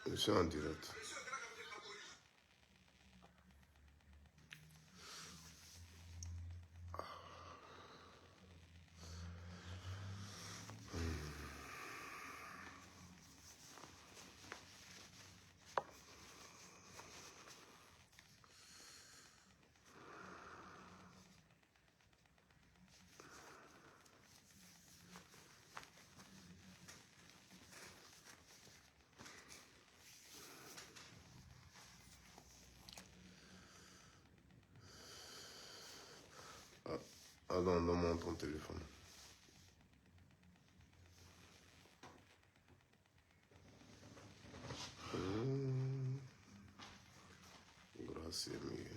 Je suis en direct. Ah non, donne-moi ton téléphone. Gracias, Miguel.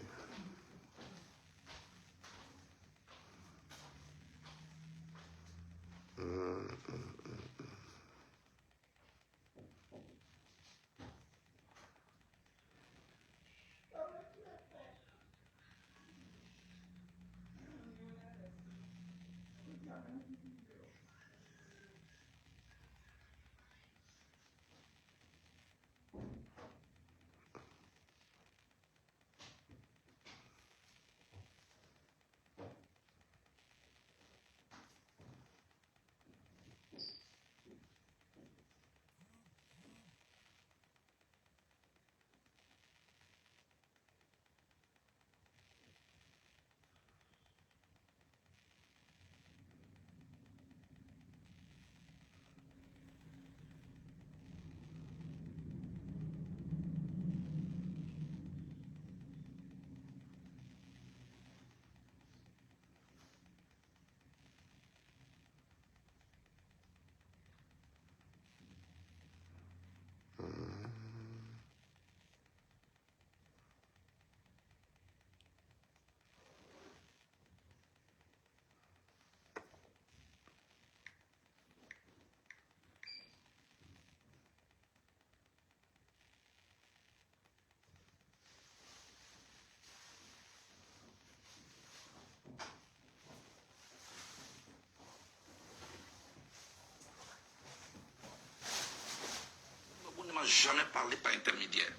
Jamais parlé par intermédiaire.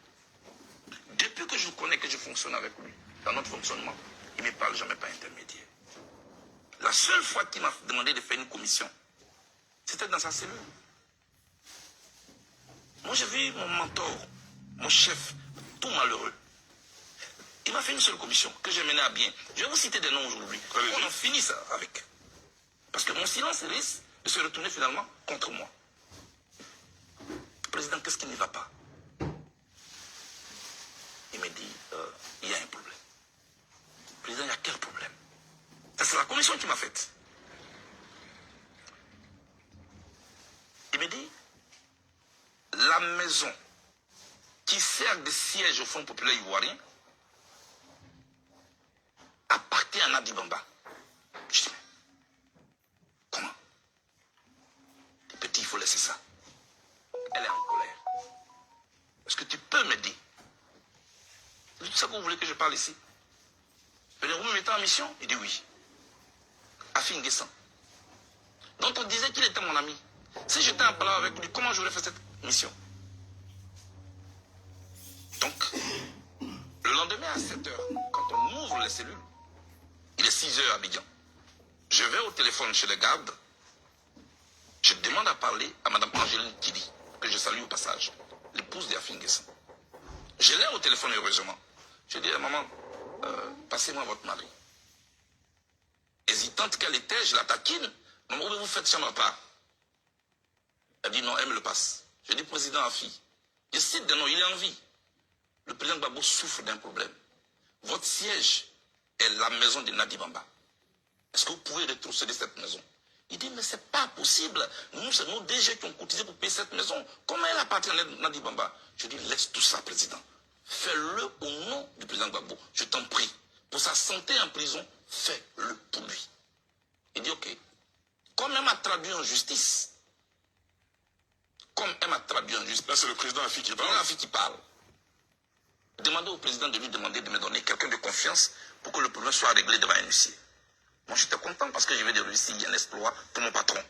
Depuis que je connais, que je fonctionne avec lui, dans notre fonctionnement, il ne me parle jamais par intermédiaire. La seule fois qu'il m'a demandé de faire une commission, c'était dans sa cellule. Moi, j'ai vu mon mentor, mon chef, tout malheureux. Il m'a fait une seule commission que j'ai menée à bien. Je vais vous citer des noms aujourd'hui. On en finit ça avec. Parce que mon silence risque de se retourner finalement contre moi. Président, qu'est-ce qui ne va pas? Il me dit, il y a un problème. Président, il y a quel problème? Ça, c'est la commission qui m'a faite. Il me dit, la maison qui sert de siège au Front populaire ivoirien appartient à Nadi Bamba. Je dis, mais comment? Petit, il faut laisser ça. Elle est en colère. Est-ce que tu peux me dire? C'est tout ça que vous voulez que je parle ici? Vous me mettez en mission? Il dit oui. Afin Guessan, dont on disait qu'il était mon ami. Si j'étais en parlant avec lui, comment j'aurais fait cette mission? Donc, le lendemain à 7 h, quand on ouvre les cellules, il est 6 h à Abidjan. Je vais au téléphone chez les gardes. Je demande à parler à Mme Angéline Kidi, que je salue au passage, l'épouse d'Afin Guessan. Je l'ai au téléphone, heureusement. Je dis à maman, passez-moi votre mari. Hésitante qu'elle était, je la taquine. Maman, où vous faites ça ma part? Elle dit non, elle me le passe. Je dis, président Afi, je cite des noms, il est en vie. Le président Gbagbo souffre d'un problème. Votre siège est la maison de Nadi Bamba. Est-ce que vous pouvez rétrocéder cette maison? Il dit, mais c'est pas possible. Nous, c'est nos DG qui ont cotisé pour payer cette maison. Comment elle appartient à Nadi Bamba? Je dis, laisse tout ça, président. Fais-le au nom du président Gbagbo. Je t'en prie. Pour sa santé en prison, fais-le pour lui. Il dit, ok. Comme elle m'a traduit en justice, là, c'est le président Afi qui parle. Afi qui parle. Demandez au président de lui demander de me donner quelqu'un de confiance pour que le problème soit réglé devant un huissier. Moi, j'étais content parce que je vais de réussir un exploit pour mon patron.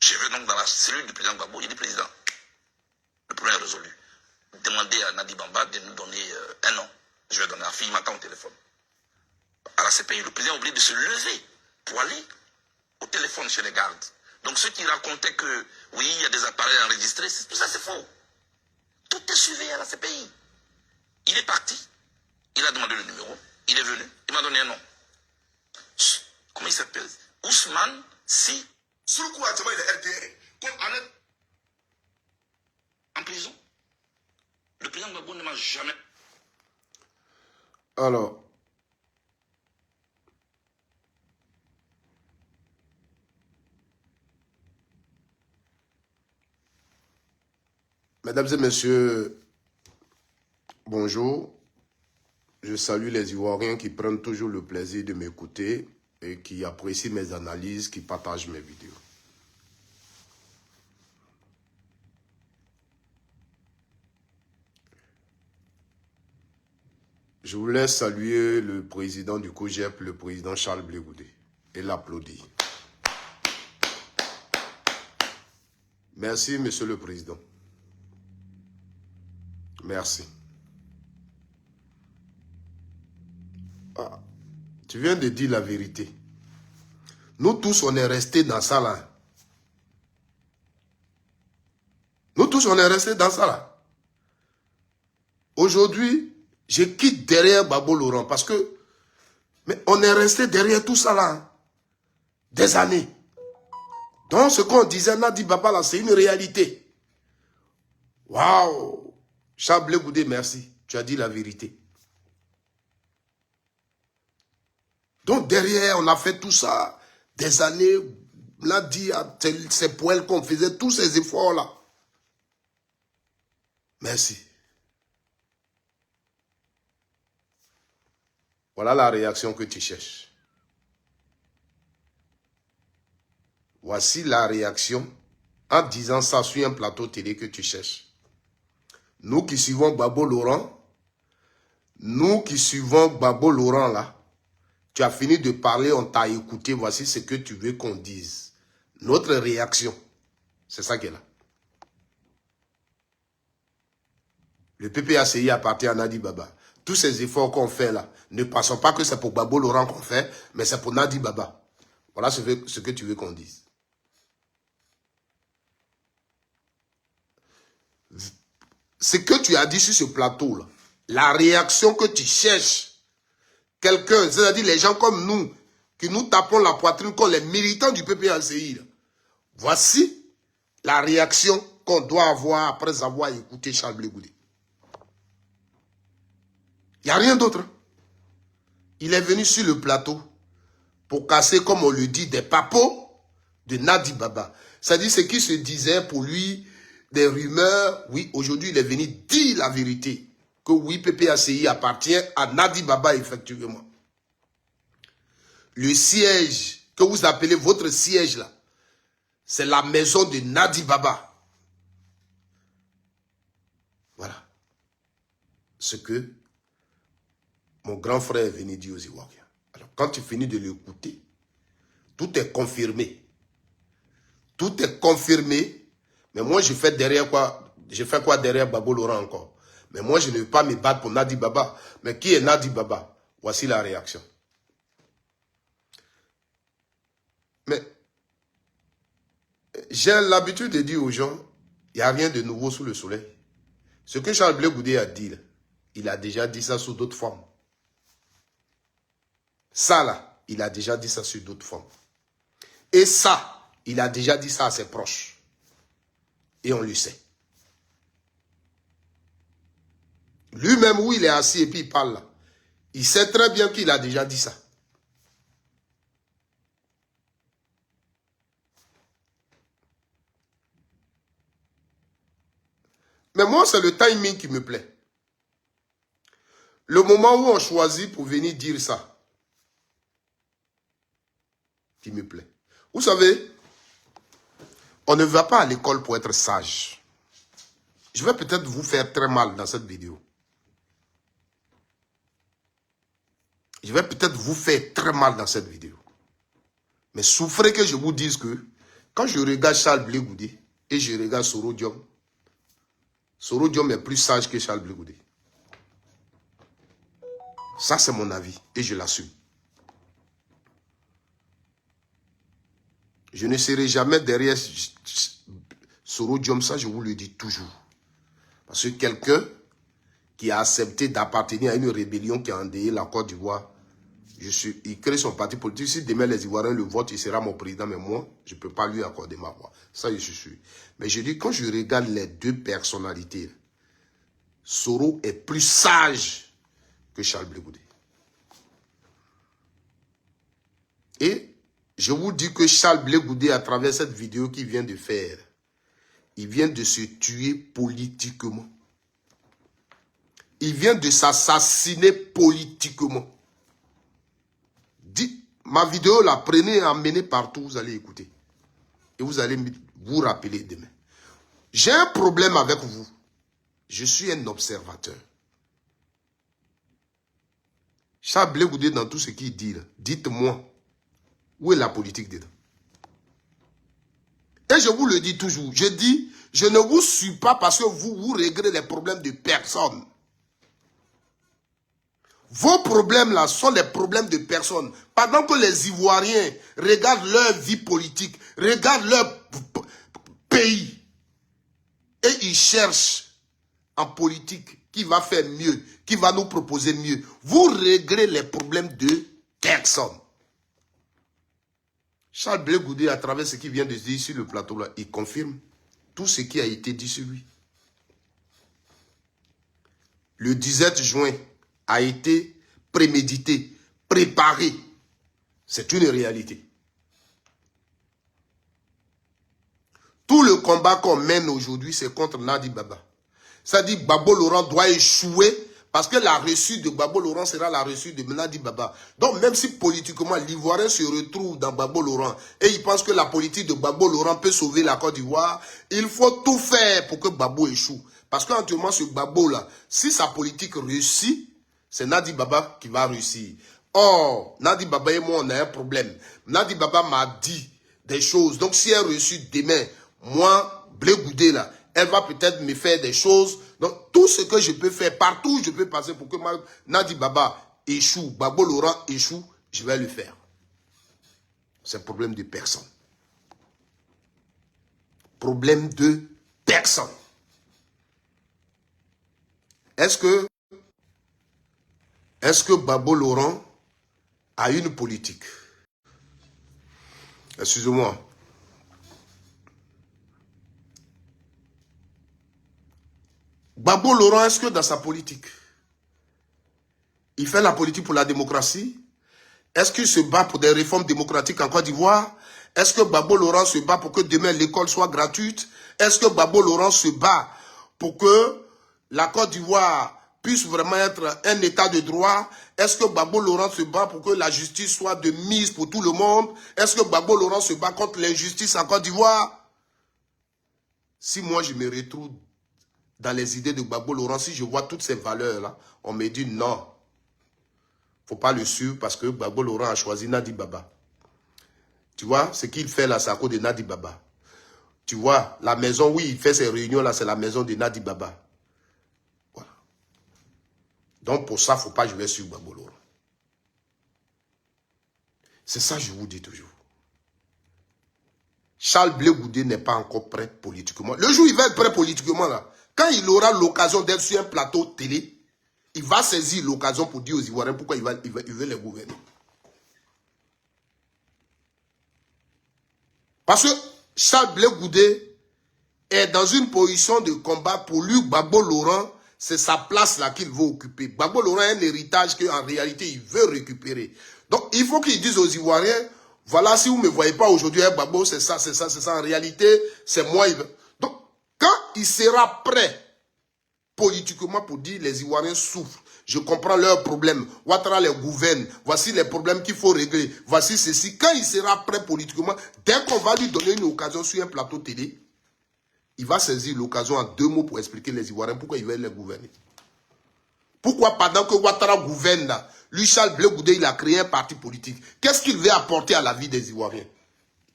Je vais donc dans la cellule du président Gbagbo. Il dit, président, le problème est résolu. Demandez à Nadi Bamba de nous donner un nom. Je vais donner à fille m'attend au téléphone. À la CPI, le président a oublié de se lever pour aller au téléphone chez les gardes. Donc ceux qui racontaient que oui, il y a des appareils enregistrés, tout ça c'est faux. Tout est suivi à la CPI. Il est parti, il a demandé le numéro, il est venu, il m'a donné un nom. Comment il s'appelle? Ousmane Si. Sur le coup, il est RDR. En prison. Le président Gbagbo ne m'a jamais... Alors, mesdames et messieurs, bonjour. Je salue les Ivoiriens qui prennent toujours le plaisir de m'écouter et qui apprécient mes analyses, qui partagent mes vidéos. Je voulais saluer le président du COJEP, le président Charles Blé Goudé, et l'applaudir. Merci, monsieur le président. Merci. Ah, tu viens de dire la vérité. Nous tous, on est restés dans ça là. Nous tous, on est restés dans ça là. Aujourd'hui, je quitte derrière Gbagbo Laurent parce que mais on est resté derrière tout ça là. Des années. Donc ce qu'on disait, Nadi Baba là, c'est une réalité. Waouh! Charles Blé Goudé, merci. Tu as dit la vérité. Donc derrière, on a fait tout ça. Des années, on a dit à ces poèles qu'on faisait tous ces efforts là. Merci. Voilà la réaction que tu cherches. Voici la réaction en disant ça sur un plateau télé que tu cherches. Nous qui suivons Gbagbo Laurent, là, tu as fini de parler, on t'a écouté, voici ce que tu veux qu'on dise. Notre réaction, c'est ça qui est là. Le PPACI appartient à Nadi Baba. Tous ces efforts qu'on fait là, ne pensons pas que c'est pour Gbagbo Laurent qu'on fait, mais c'est pour Nadi Baba. Voilà ce que tu veux qu'on dise. Ce que tu as dit sur ce plateau là, la réaction que tu cherches, quelqu'un, c'est-à-dire les gens comme nous, qui nous tapons la poitrine comme les militants du PPACI, voici la réaction qu'on doit avoir après avoir écouté Charles Blé Goudé. Il n'y a rien d'autre. Il est venu sur le plateau pour casser, comme on le dit, des papos de Nadi Baba. C'est-à-dire ce qui se disait pour lui, des rumeurs. Oui, aujourd'hui, il est venu dire la vérité. Que oui, PPACI appartient à Nadi Baba, effectivement. Le siège que vous appelez votre siège là, c'est la maison de Nadi Baba. Voilà. Ce que mon grand frère est venu dire aux Ivoiriens. Alors, quand tu finis de l'écouter, tout est confirmé. Tout est confirmé. Mais moi, je fais derrière quoi? Je fais quoi derrière Gbagbo Laurent encore? Mais moi, je ne vais pas me battre pour Nadi Baba. Mais qui est Nadi Baba? Voici la réaction. Mais j'ai l'habitude de dire aux gens, il n'y a rien de nouveau sous le soleil. Ce que Charles Blé Goudé a dit, là, il a déjà dit ça sous d'autres formes. Ça, là, il a déjà dit ça sur d'autres formes. Et ça, il a déjà dit ça à ses proches. Et on le sait. Lui-même, où il est assis et puis il parle là, il sait très bien qu'il a déjà dit ça. Mais moi, c'est le timing qui me plaît. Le moment où on choisit pour venir dire ça, qui me plaît. Vous savez, on ne va pas à l'école pour être sage. Je vais peut-être vous faire très mal dans cette vidéo. Je vais peut-être vous faire très mal dans cette vidéo. Mais souffrez que je vous dise que quand je regarde Charles Blé Goudé et je regarde Soro Diom, Soro Diom est plus sage que Charles Blé Goudé. Ça, c'est mon avis et je l'assume. Je ne serai jamais derrière Soro Diom, ça je vous le dis toujours. Parce que quelqu'un qui a accepté d'appartenir à une rébellion qui a endeuillé la Côte d'Ivoire, il crée son parti politique. Si demain les Ivoiriens le votent, il sera mon président, mais moi, je ne peux pas lui accorder ma voix. Ça, je suis sûr. Mais je dis, quand je regarde les deux personnalités, Soro est plus sage que Charles Blé Goudé. Et je vous dis que Charles Blé Goudé, à travers cette vidéo qu'il vient de faire, il vient de se tuer politiquement. Il vient de s'assassiner politiquement. Ma vidéo, la prenez et emmenez partout, vous allez écouter. Et vous allez vous rappeler demain. J'ai un problème avec vous. Je suis un observateur. Charles Blé Goudé, dans tout ce qu'il dit, dites-moi, où est la politique dedans? Et je vous le dis toujours, je dis, je ne vous suis pas parce que vous réglez les problèmes de personne. Vos problèmes là sont les problèmes de personnes. Pendant que les Ivoiriens regardent leur vie politique, regardent leur pays, et ils cherchent en politique qui va faire mieux, qui va nous proposer mieux. Vous réglez les problèmes de personne. Charles Blé Goudé, à travers ce qu'il vient de dire sur le plateau là, il confirme tout ce qui a été dit sur lui. Le 17 juin a été prémédité, préparé. C'est une réalité. Tout le combat qu'on mène aujourd'hui, c'est contre Nadi Baba. Ça dit Gbagbo Laurent doit échouer parce que la reçue de Gbagbo Laurent sera la reçue de Nadi Baba. Donc même si politiquement l'Ivoirien se retrouve dans Gbagbo Laurent et il pense que la politique de Gbagbo Laurent peut sauver la Côte d'Ivoire, il faut tout faire pour que Gbagbo échoue. Parce qu'actuellement, ce Gbagbo-là, si sa politique réussit, c'est Nadi Baba qui va réussir. Or, Nadi Baba et moi, on a un problème. Nadi Baba m'a dit des choses. Donc, si elle réussit demain, moi, Blé Goudé, là, elle va peut-être me faire des choses. Donc, tout ce que je peux faire, partout où je peux passer pour que Nadi Baba échoue, Gbagbo Laurent échoue, je vais le faire. C'est un problème de personne. Problème de personne. Est-ce que Gbagbo Laurent a une politique? Excusez-moi. Gbagbo Laurent, est-ce que dans sa politique, il fait la politique pour la démocratie? Est-ce qu'il se bat pour des réformes démocratiques en Côte d'Ivoire? Est-ce que Gbagbo Laurent se bat pour que demain l'école soit gratuite? Est-ce que Gbagbo Laurent se bat pour que la Côte d'Ivoire puisse vraiment être un état de droit? Est-ce que Gbagbo Laurent se bat pour que la justice soit de mise pour tout le monde? Est-ce que Gbagbo Laurent se bat contre l'injustice en Côte d'Ivoire? Si moi je me retrouve dans les idées de Gbagbo Laurent, si je vois toutes ces valeurs-là, on me dit non. Il ne faut pas le suivre parce que Gbagbo Laurent a choisi Nadi Baba. Tu vois, ce qu'il fait là, c'est à cause de Nadi Baba. Tu vois, la maison où il fait ses réunions là, c'est la maison de Nadi Baba. Voilà. Donc pour ça, il ne faut pas jouer sur Gbagbo Laurent. C'est ça que je vous dis toujours. Charles Blé Goudé n'est pas encore prêt politiquement. Le jour où il va être prêt politiquement là, quand il aura l'occasion d'être sur un plateau télé, il va saisir l'occasion pour dire aux Ivoiriens pourquoi il veut les gouverner. Parce que Charles Blé Goudé est dans une position de combat. Pour lui, Gbagbo Laurent, c'est sa place là qu'il veut occuper. Gbagbo Laurent a un héritage qu'en réalité, il veut récupérer. Donc, il faut qu'il dise aux Ivoiriens, voilà, si vous ne me voyez pas aujourd'hui, Gbagbo, c'est ça, c'est ça, c'est ça. En réalité, c'est moi. Donc, quand il sera prêt politiquement pour dire les Ivoiriens souffrent, je comprends leurs problèmes, Ouattara les gouverne, voici les problèmes qu'il faut régler, voici ceci. Quand il sera prêt politiquement, dès qu'on va lui donner une occasion sur un plateau télé, il va saisir l'occasion en 2 mots pour expliquer les Ivoiriens pourquoi il veut les gouverner. Pourquoi pendant que Ouattara gouverne là, lui Charles Blé Goudé, il a créé un parti politique. Qu'est-ce qu'il veut apporter à la vie des Ivoiriens?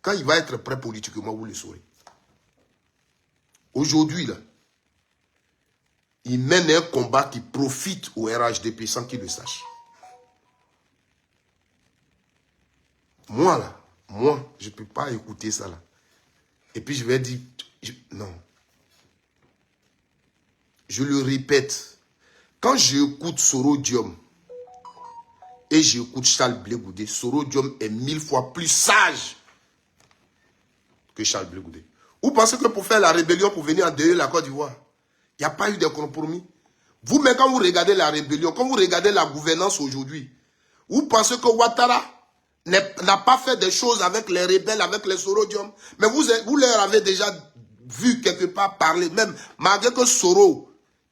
Quand il va être prêt politiquement, vous le saurez. Aujourd'hui là, il mène un combat qui profite au RHDP sans qu'il le sache. Moi, là, je ne peux pas écouter ça, là. Et puis, je vais dire, non. Je le répète, quand j'écoute Sorodium et j'écoute Charles Blé Goudé, Sorodium est 1000 fois plus sage que Charles Blé Goudé. Vous pensez que pour faire la rébellion, pour venir en dehors de la Côte d'Ivoire, il n'y a pas eu de compromis? Vous-même, quand vous regardez la rébellion, quand vous regardez la gouvernance aujourd'hui, vous pensez que Ouattara n'a pas fait des choses avec les rebelles, avec les Sorodium, mais vous leur avez déjà vu quelque part parler, même malgré que Soro,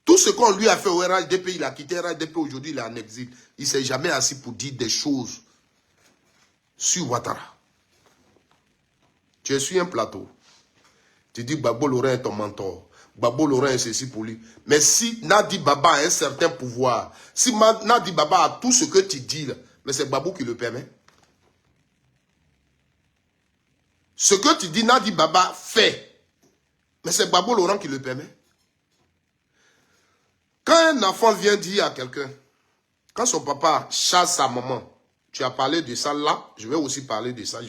tout ce qu'on lui a fait au RHDP, il a quitté RHDP, aujourd'hui il est en exil. Il ne s'est jamais assis pour dire des choses sur Ouattara. Tu es sur un plateau. Tu dis Gbagbo Laurent est ton mentor. Gbagbo Laurent est ceci pour lui. Mais si Nadi Baba a un certain pouvoir, si Nadi Baba a tout ce que tu dis, là, mais c'est Gbagbo qui le permet. Ce que tu dis, Nadi Baba fait. Mais c'est Gbagbo Laurent qui le permet. Quand un enfant vient dire à quelqu'un, quand son papa chasse sa maman, tu as parlé de ça là, je vais aussi parler de ça,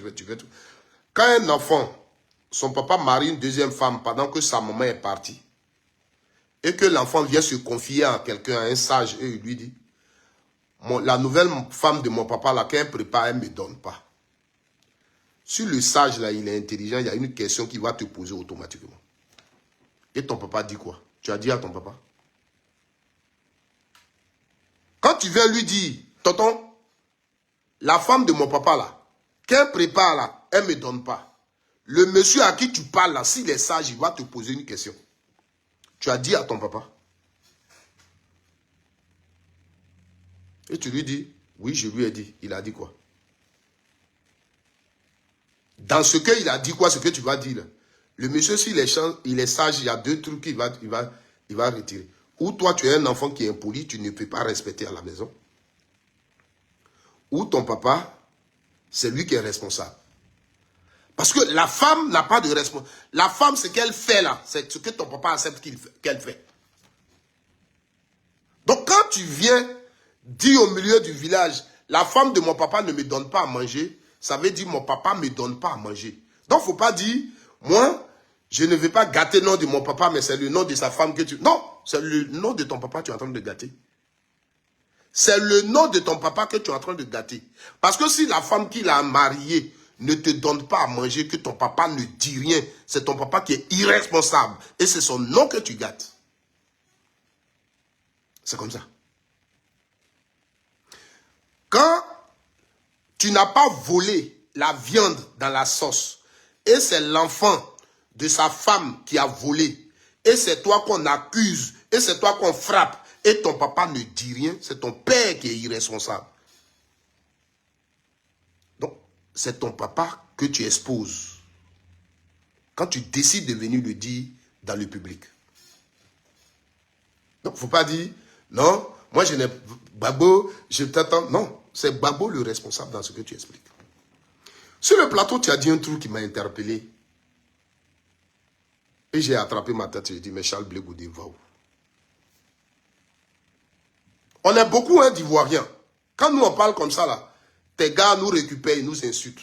Quand un enfant, son papa marie une deuxième femme pendant que sa maman est partie, et que l'enfant vient se confier à quelqu'un, à un sage, et il lui dit, la nouvelle femme de mon papa là, quand elle prépare, elle ne me donne pas. Si le sage là, il est intelligent, il y a une question qui va te poser automatiquement. Et ton papa dit quoi? Tu as dit à ton papa? Quand tu viens lui dire, tonton, la femme de mon papa là, qu'elle prépare là, elle ne me donne pas. Le monsieur à qui tu parles là, s'il est sage, il va te poser une question. Tu as dit à ton papa. Et tu lui dis, oui, je lui ai dit. Il a dit quoi? Dans ce qu'il a dit quoi, ce que tu vas dire là, le monsieur, s'il est sage, il y a deux trucs qu'il va retirer. Ou toi, tu es un enfant qui est impoli, tu ne peux pas respecter à la maison. Ou ton papa, c'est lui qui est responsable. Parce que la femme n'a pas de responsabilité. La femme, ce qu'elle fait là, c'est ce que ton papa accepte qu'elle fait. Donc quand tu viens dire au milieu du village, la femme de mon papa ne me donne pas à manger, ça veut dire mon papa ne me donne pas à manger. Donc il ne faut pas dire, moi, je ne vais pas gâter le nom de mon papa, mais c'est le nom de sa femme que tu... Non, c'est le nom de ton papa que tu es en train de gâter. C'est le nom de ton papa que tu es en train de gâter. Parce que si la femme qu'il a mariée ne te donne pas à manger, que ton papa ne dit rien, c'est ton papa qui est irresponsable. Et c'est son nom que tu gâtes. C'est comme ça. Quand tu n'as pas volé la viande dans la sauce, et c'est l'enfant de sa femme qui a volé, et c'est toi qu'on accuse, et c'est toi qu'on frappe, et ton papa ne dit rien, c'est ton père qui est irresponsable. Donc, c'est ton papa que tu exposes quand tu décides de venir le dire dans le public. Donc, il ne faut pas dire, non, moi je n'ai... Gbagbo, je t'attends. Non, c'est Gbagbo le responsable dans ce que tu expliques. Sur le plateau, tu as dit un truc qui m'a interpellé. Et j'ai attrapé ma tête et j'ai dit, mais Charles Blé Goudé, va où? On est beaucoup d'Ivoiriens. Quand nous on parle comme ça, là, tes gars nous récupèrent et nous insultent.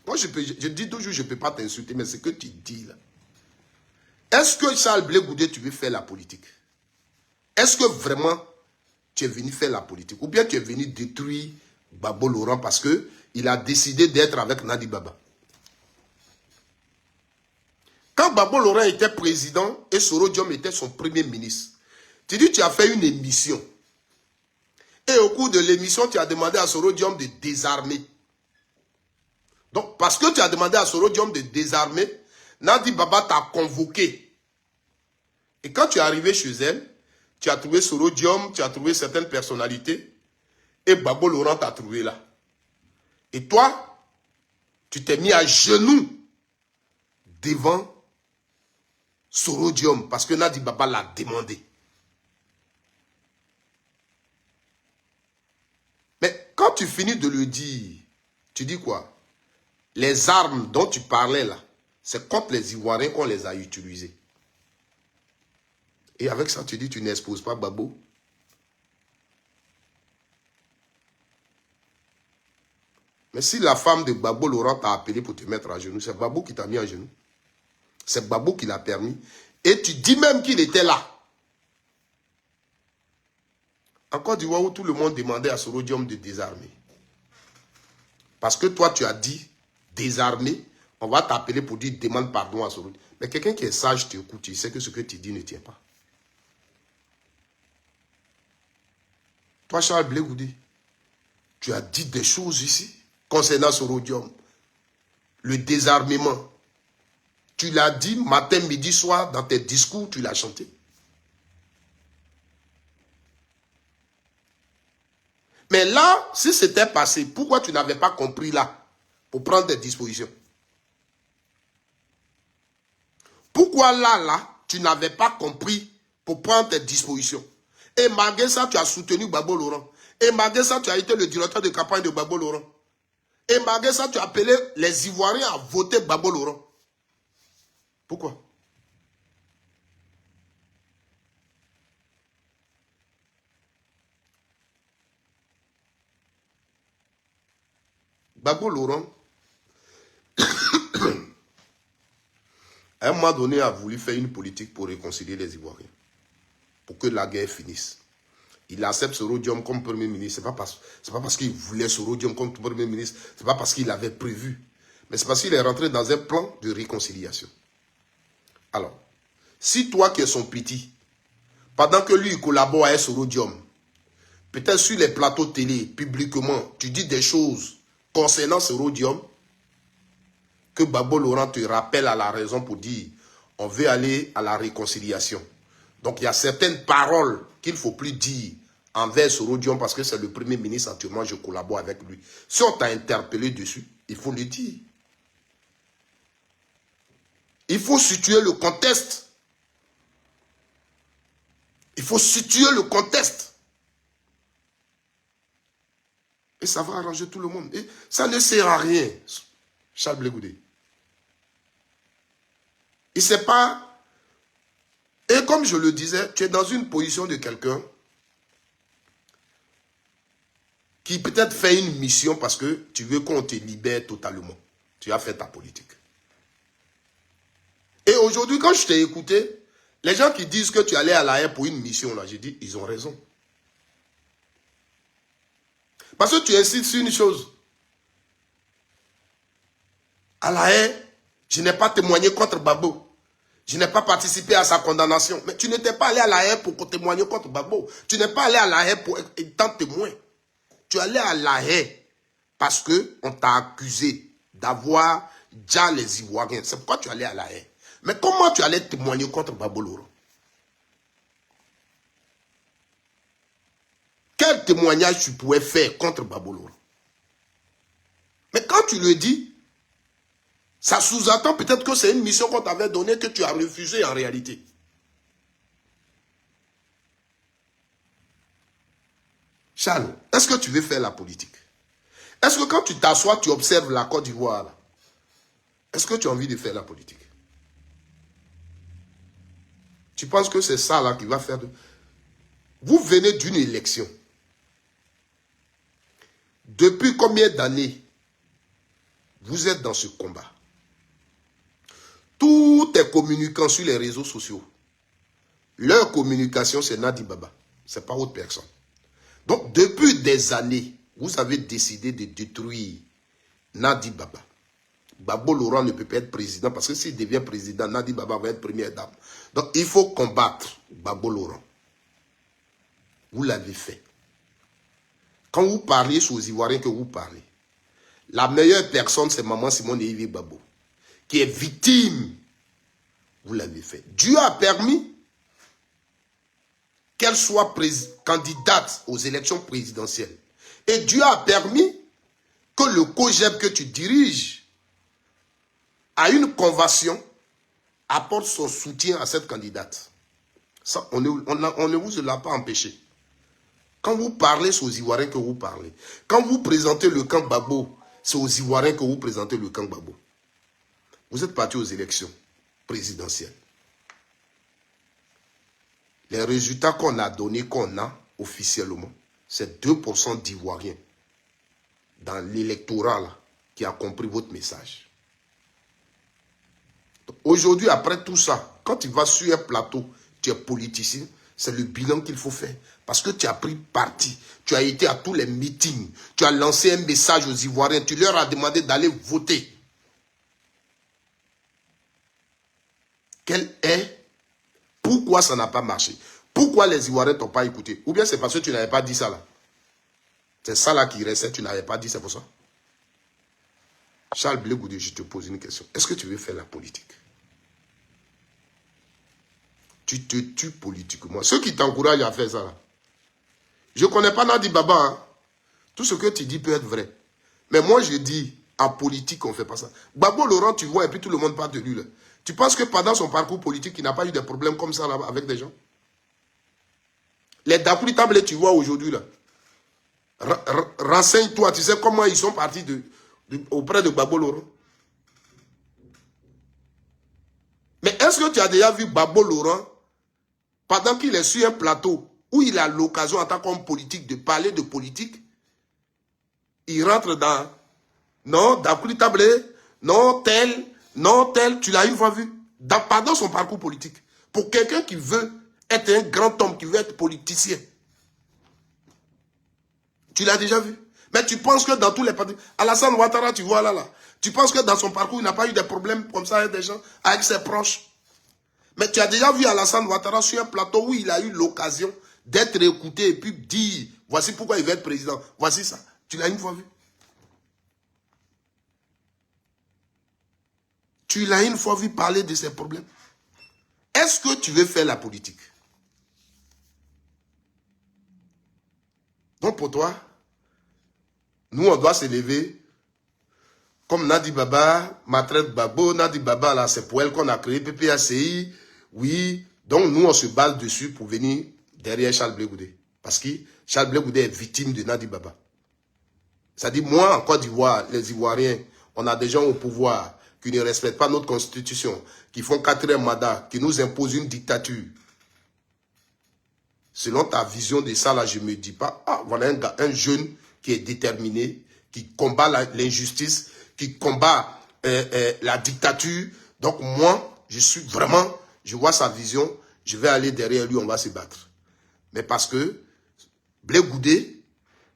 Moi, je dis toujours, je ne peux pas t'insulter, mais ce que tu dis là. Est-ce que Charles Blé Goudé, tu veux faire la politique? Est-ce que vraiment tu es venu faire la politique? Ou bien tu es venu détruire Gbagbo Laurent parce qu'il a décidé d'être avec Nadi Baba? Quand Gbagbo Laurent était président et Sorodium était son premier ministre, tu dis tu as fait une émission. Et au cours de l'émission, tu as demandé à Sorodium de désarmer. Donc, parce que tu as demandé à Sorodium de désarmer, Nadi Baba t'a convoqué. Et quand tu es arrivé chez elle, tu as trouvé Sorodium, tu as trouvé certaines personnalités, et Gbagbo Laurent t'a trouvé là. Et toi, tu t'es mis à genoux devant Sorodium, parce que Nadi Baba l'a demandé. Mais quand tu finis de le dire, tu dis quoi? Les armes dont tu parlais là, c'est contre les Ivoiriens qu'on les a utilisées. Et avec ça, tu dis, tu n'exposes pas Gbagbo. Mais si la femme de Gbagbo Laurent t'a appelé pour te mettre à genoux, c'est Gbagbo qui t'a mis à genoux. C'est Gbagbo qui l'a permis. Et tu dis même qu'il était là. En Côte d'Ivoire, où tout le monde demandait à Sorodium de désarmer. Parce que toi, tu as dit, désarmer, on va t'appeler pour dire, demande pardon à Sorodium. Mais quelqu'un qui est sage t'écoute, il sait que ce que tu dis ne tient pas. Toi, Charles Blé Goudé, tu as dit des choses ici, concernant Sorodium. Le désarmement. Tu l'as dit matin, midi, soir, dans tes discours, tu l'as chanté. Mais là, si c'était passé, pourquoi tu n'avais pas compris là, pour prendre des dispositions? Pourquoi là, tu n'avais pas compris pour prendre tes dispositions? Et malgré ça, tu as soutenu Gbagbo Laurent. Et malgré ça, tu as été le directeur de campagne de Gbagbo Laurent. Et malgré ça, tu as appelé les Ivoiriens à voter Gbagbo Laurent. Pourquoi? Gbagbo Laurent, à un moment donné, a voulu faire une politique pour réconcilier les Ivoiriens. Pour que la guerre finisse. Il accepte Sorodium comme Premier ministre. Ce n'est pas parce qu'il voulait Sorodium comme Premier ministre. Ce n'est pas parce qu'il l'avait prévu. Mais c'est parce qu'il est rentré dans un plan de réconciliation. Alors, si toi qui es son petit, pendant que lui il collabore avec Sorodium, peut-être sur les plateaux télé, publiquement, tu dis des choses concernant Sorodium, que Gbagbo Laurent te rappelle à la raison pour dire on veut aller à la réconciliation. Donc il y a certaines paroles qu'il ne faut plus dire envers Sorodium parce que c'est le Premier ministre, actuellement je collabore avec lui. Si on t'a interpellé dessus, il faut le dire. Il faut situer le contexte. Il faut situer le contexte. Et ça va arranger tout le monde. Et ça ne sert à rien, Charles Blé Goudé. Il ne sait pas. Et comme je le disais, tu es dans une position de quelqu'un qui peut-être fait une mission parce que tu veux qu'on te libère totalement. Tu as fait ta politique. Et aujourd'hui, quand je t'ai écouté, les gens qui disent que tu allais à La Haye pour une mission, là, j'ai dit, ils ont raison. Parce que tu insistes sur une chose. À La Haye, je n'ai pas témoigné contre Gbagbo. Je n'ai pas participé à sa condamnation. Mais tu n'étais pas allé à La Haye pour témoigner contre Gbagbo. Tu n'es pas allé à La Haye pour être témoin. Tu es allé à La Haye parce qu'on t'a accusé d'avoir déjà les Ivoiriens. C'est pourquoi tu es allé à La Haye. Mais comment tu allais témoigner contre Gbagbo Laurent? Quel témoignage tu pouvais faire contre Gbagbo Laurent? Mais quand tu le dis, ça sous-entend peut-être que c'est une mission qu'on t'avait donnée que tu as refusée en réalité. Charles, est-ce que tu veux faire la politique? Est-ce que quand tu t'assois, tu observes la Côte d'Ivoire, est-ce que tu as envie de faire la politique? Tu penses que c'est ça là qui va faire de... Vous venez d'une élection. Depuis combien d'années vous êtes dans ce combat? Tous tes communicants sur les réseaux sociaux, leur communication c'est Nadi Baba. Ce n'est pas autre personne. Donc depuis des années, vous avez décidé de détruire Nadi Baba. Gbagbo Laurent ne peut pas être président parce que s'il devient président, Nadi Baba va être première dame. Donc il faut combattre Gbagbo Laurent. Vous l'avez fait. Quand vous parlez aux Ivoiriens que vous parlez, la meilleure personne c'est Maman Simone Yves Gbagbo, qui est victime. Vous l'avez fait. Dieu a permis qu'elle soit candidate aux élections présidentielles. Et Dieu a permis que le COJEB que tu diriges à une convention apporte son soutien à cette candidate. Ça, on ne vous l'a pas empêché. Quand vous parlez, c'est aux Ivoiriens que vous parlez. Quand vous présentez le camp Gbagbo, c'est aux Ivoiriens que vous présentez le camp Gbagbo. Vous êtes parti aux élections présidentielles. Les résultats qu'on a donnés, qu'on a officiellement, c'est 2% d'Ivoiriens dans l'électorat qui a compris votre message. Aujourd'hui, après tout ça, quand tu vas sur un plateau, tu es politicien, c'est le bilan qu'il faut faire. Parce que tu as pris parti, tu as été à tous les meetings, tu as lancé un message aux Ivoiriens, tu leur as demandé d'aller voter. Pourquoi ça n'a pas marché? Pourquoi les Ivoiriens ne t'ont pas écouté? Ou bien c'est parce que tu n'avais pas dit ça là? C'est ça là qui restait, tu n'avais pas dit, c'est pour ça. Charles Blé Goudé, je te pose une question. Est-ce que tu veux faire la politique? Tu te tues politiquement. Ceux qui t'encouragent à faire ça là. Je ne connais pas Nadi Baba. Hein. Tout ce que tu dis peut être vrai. Mais moi je dis, en politique, on ne fait pas ça. Gbagbo Laurent, tu vois, et puis tout le monde parle de lui là. Tu penses que pendant son parcours politique, il n'a pas eu de problèmes comme ça là, avec des gens? Les Dakouli Tablé, tu vois aujourd'hui là. Renseigne-toi, tu sais comment ils sont partis auprès de Gbagbo Laurent. Mais est-ce que tu as déjà vu Gbagbo Laurent pendant qu'il est sur un plateau où il a l'occasion en tant qu'homme politique de parler de politique? Il rentre dans non, Dakouli Tablé, non tel, tu l'as une fois vu pendant son parcours politique. Pour quelqu'un qui veut être un grand homme, qui veut être politicien. Tu l'as déjà vu? Mais tu penses que dans tous les partis, Alassane Ouattara, tu vois là, tu penses que dans son parcours, il n'a pas eu de problèmes comme ça avec des gens, avec ses proches? Mais tu as déjà vu Alassane Ouattara sur un plateau où il a eu l'occasion d'être écouté et puis dire, voici pourquoi il veut être président, voici ça. Tu l'as une fois vu? Tu l'as une fois vu parler de ses problèmes? Est-ce que tu veux faire la politique? Donc pour toi, nous on doit s'élever comme Nadi Baba, Matraite Babo, Nadi Baba là c'est pour elle qu'on a créé PPACI, oui, donc nous on se base dessus pour venir derrière Charles Blé Goudé. Parce que Charles Blé Goudé est victime de Nadi Baba. C'est-à-dire moi en Côte d'Ivoire, les Ivoiriens, on a des gens au pouvoir qui ne respectent pas notre constitution, qui font 4e mandat, qui nous imposent une dictature. Selon ta vision de ça, là, je ne me dis pas, ah, voilà un jeune qui est déterminé, qui combat l'injustice, qui combat la dictature. Donc moi, je suis vraiment, je vois sa vision, je vais aller derrière lui, on va se battre. Mais parce que Blé Goudé,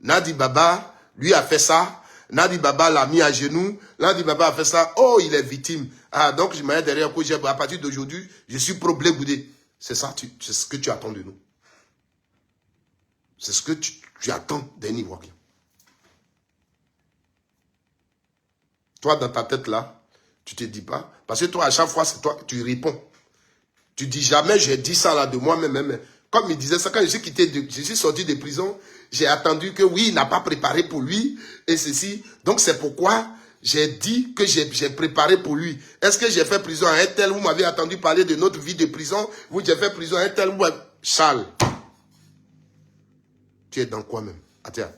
Nadi Baba, lui a fait ça, Nadi Baba l'a mis à genoux, Nadi Baba a fait ça, oh, il est victime. Ah, donc je m'en vais derrière, à partir d'aujourd'hui, je suis pro Blé Goudé. C'est ça, c'est ce que tu attends de nous. C'est ce que tu attends d'un Ivoirien. Toi, dans ta tête là, tu ne te dis pas. Parce que toi, à chaque fois, c'est toi, tu réponds. Tu dis jamais, j'ai dit ça là de moi-même. Comme il disait ça, quand je suis sorti de prison, j'ai attendu que oui, il n'a pas préparé pour lui, et ceci. Donc c'est pourquoi j'ai dit que j'ai préparé pour lui. Est-ce que j'ai fait prison à un tel, vous m'avez attendu parler de notre vie de prison, vous j'ai fait prison à un tel, Charles. Tu es dans quoi même? Attends.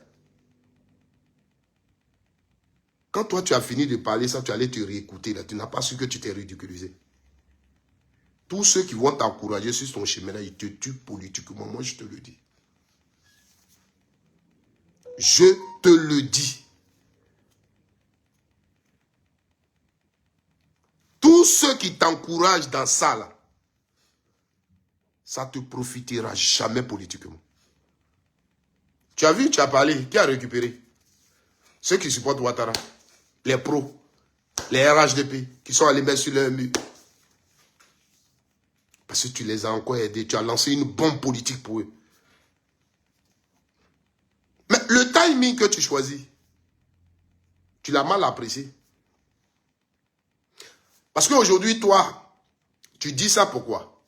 Quand toi tu as fini de parler ça, tu allais te réécouter là, tu n'as pas su que tu t'es ridiculisé. Tous ceux qui vont t'encourager sur ton chemin là, ils te tuent politiquement, moi je te le dis. Je te le dis. Tous ceux qui t'encouragent dans ça là, ça ne te profitera jamais politiquement. Tu as vu, tu as parlé, qui a récupéré? Ceux qui supportent Ouattara, les pros, les RHDP, qui sont allés mettre sur leur mur. Parce que tu les as encore aidés, tu as lancé une bombe politique pour eux. Mais le timing que tu choisis, tu l'as mal apprécié. Parce qu'aujourd'hui, toi, tu dis ça pourquoi?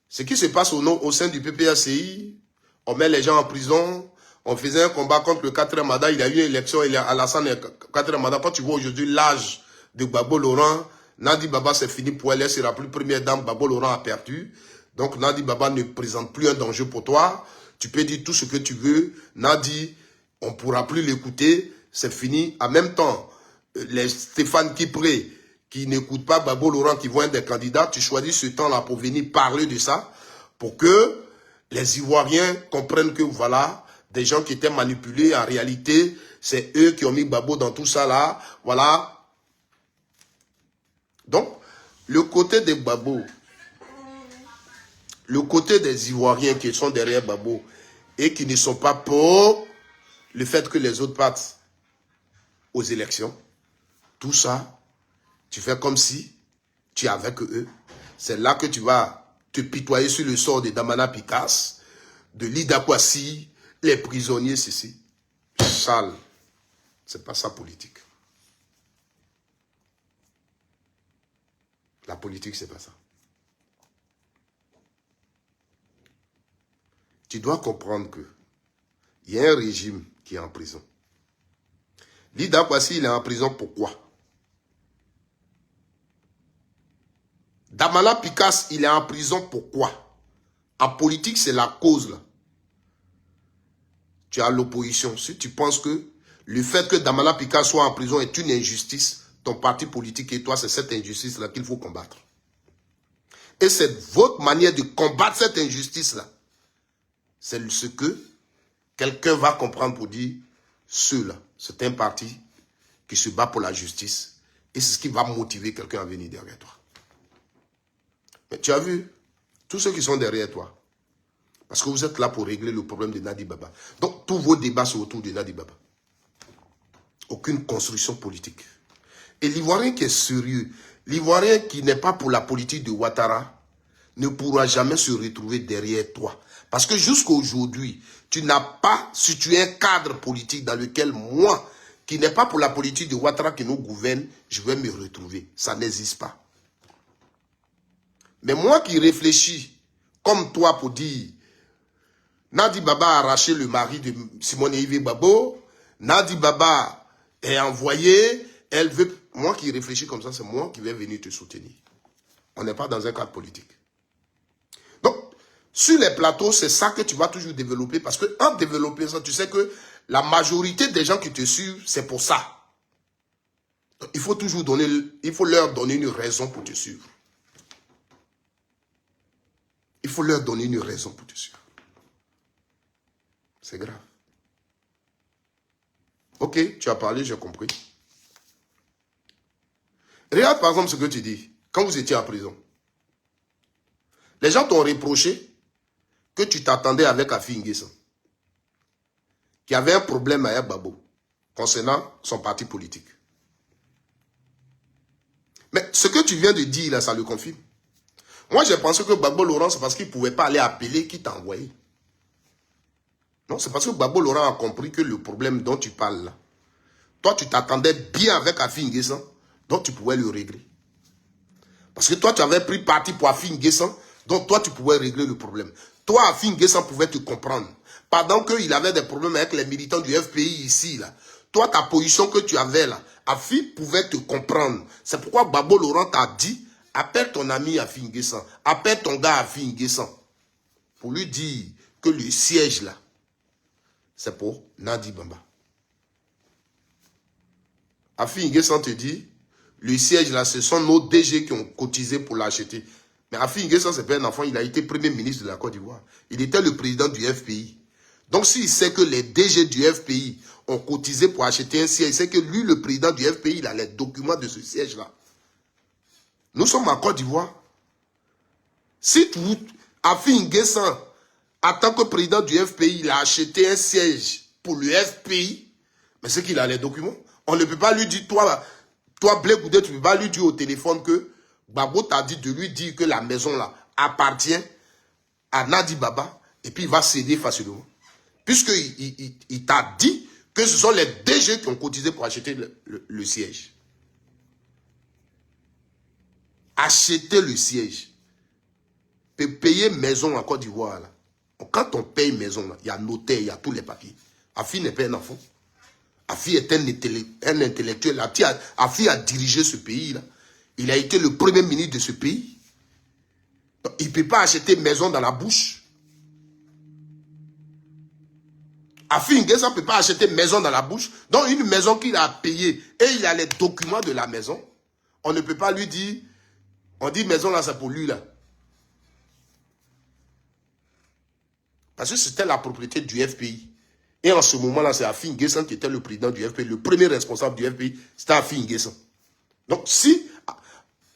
Ce qui se passe au sein du PPACI, on met les gens en prison, on faisait un combat contre le 4e mandat, il y a eu une élection, il y a Alassane 4e mandat. Quand tu vois aujourd'hui l'âge de Gbagbo Laurent, Nadi Baba c'est fini pour elle, elle sera plus première dame, Gbagbo Laurent a perdu. Donc Nadi Baba ne présente plus un danger pour toi. Tu peux dire tout ce que tu veux. Nadi, on ne pourra plus l'écouter, c'est fini. En même temps, les Stéphane Kipré, qui n'écoutent pas Gbagbo Laurent, qui vont être des candidats, tu choisis ce temps-là pour venir parler de ça, pour que les Ivoiriens comprennent que voilà, des gens qui étaient manipulés, en réalité, c'est eux qui ont mis Gbagbo dans tout ça là, voilà. Donc, le côté des Gbagbo, le côté des Ivoiriens qui sont derrière Gbagbo et qui ne sont pas pour le fait que les autres partent aux élections, tout ça, tu fais comme si tu es avec eux. C'est là que tu vas te pitoyer sur le sort de Damana Picasse, de Lida Kwasi, les prisonniers, ceci. Sale. C'est pas ça politique. La politique, c'est pas ça. Tu dois comprendre que il y a un régime qui est en prison. Lida Kwasi, il est en prison pourquoi? Damana Picasse, il est en prison pourquoi? En politique, c'est la cause là. Tu as l'opposition. Si tu penses que le fait que Damana Picasse soit en prison est une injustice, ton parti politique et toi, c'est cette injustice-là qu'il faut combattre. Et c'est votre manière de combattre cette injustice-là. C'est ce que quelqu'un va comprendre pour dire, ceux-là, c'est un parti qui se bat pour la justice. Et c'est ce qui va motiver quelqu'un à venir derrière toi. Mais tu as vu, tous ceux qui sont derrière toi, parce que vous êtes là pour régler le problème de Nadi Baba. Donc, tous vos débats sont autour de Nadi Baba. Aucune construction politique. Et l'Ivoirien qui est sérieux, l'Ivoirien qui n'est pas pour la politique de Ouattara, ne pourra jamais se retrouver derrière toi. Parce que jusqu'à aujourd'hui, tu n'as pas situé un cadre politique dans lequel moi, qui n'est pas pour la politique de Ouattara qui nous gouverne, je vais me retrouver. Ça n'existe pas. Mais moi qui réfléchis comme toi pour dire Nadi Baba a arraché le mari de Simone Yves Gbagbo, Nadi Baba est envoyé, elle veut... Moi qui réfléchis comme ça, c'est moi qui vais venir te soutenir. On n'est pas dans un cadre politique. Donc, sur les plateaux, c'est ça que tu vas toujours développer, parce que en développant ça, tu sais que la majorité des gens qui te suivent, c'est pour ça. Donc, il faut toujours donner, il faut leur donner une raison pour te suivre. Il faut leur donner une raison pour te suivre. C'est grave. Ok, tu as parlé, j'ai compris. Regarde par exemple ce que tu dis. Quand vous étiez en prison, les gens t'ont reproché que tu t'attendais avec Afi N'Guessan, qui avait un problème avec Gbagbo concernant son parti politique. Mais ce que tu viens de dire là, ça le confirme. Moi, j'ai pensé que Gbagbo Laurent, c'est parce qu'il ne pouvait pas aller appeler qui t'a envoyé. Non, c'est parce que Gbagbo Laurent a compris que le problème dont tu parles là, toi, tu t'attendais bien avec Afi N'Guessan, donc tu pouvais le régler. Parce que toi, tu avais pris parti pour Afi N'Guessan, donc toi, tu pouvais régler le problème. Toi, Afi N'Guessan pouvait te comprendre. Pendant qu'il avait des problèmes avec les militants du FPI ici, là, toi, ta position que tu avais là, Afi pouvait te comprendre. C'est pourquoi Gbagbo Laurent t'a dit, appelle ton ami Afi N'Guessan, appelle ton gars Afi N'Guessan, pour lui dire que le siège là, c'est pour Nadi Baba. Afi N'Guessan te dit, le siège là, ce sont nos DG qui ont cotisé pour l'acheter. Mais Afi N'Guessan, c'est pas un enfant, il a été premier ministre de la Côte d'Ivoire. Il était le président du FPI. Donc s'il sait que les DG du FPI ont cotisé pour acheter un siège, il sait que lui, le président du FPI, il a les documents de ce siège-là. Nous sommes en Côte d'Ivoire. Si Afi N'Guessan, en tant que président du FPI, il a acheté un siège pour le FPI, mais c'est qu'il a les documents. On ne peut pas lui dire, toi Blé Goudé, tu ne peux pas lui dire au téléphone que Gbagbo t'a dit de lui dire que la maison là appartient à Nadi Baba et puis il va céder facilement. Puisqu'il t'a dit que ce sont les DG qui ont cotisé pour acheter le siège. Acheter le siège. Payer maison en Côte d'Ivoire là. Quand on paye maison là, il y a notaire, il y a tous les papiers. Afi n'est pas un enfant. Afi est un intellectuel. Afi a dirigé ce pays là. Il a été le premier ministre de ce pays. Donc, il ne peut pas acheter maison dans la bouche. Afi N'Guessan ne peut pas acheter maison dans la bouche. Donc une maison qu'il a payée et il a les documents de la maison. On ne peut pas lui dire, on dit maison là c'est pour lui là. Parce que c'était la propriété du FPI. Et en ce moment-là, c'est Afi N'Guessan qui était le président du FPI. Le premier responsable du FPI, c'était Afi N'Guessan. Donc, si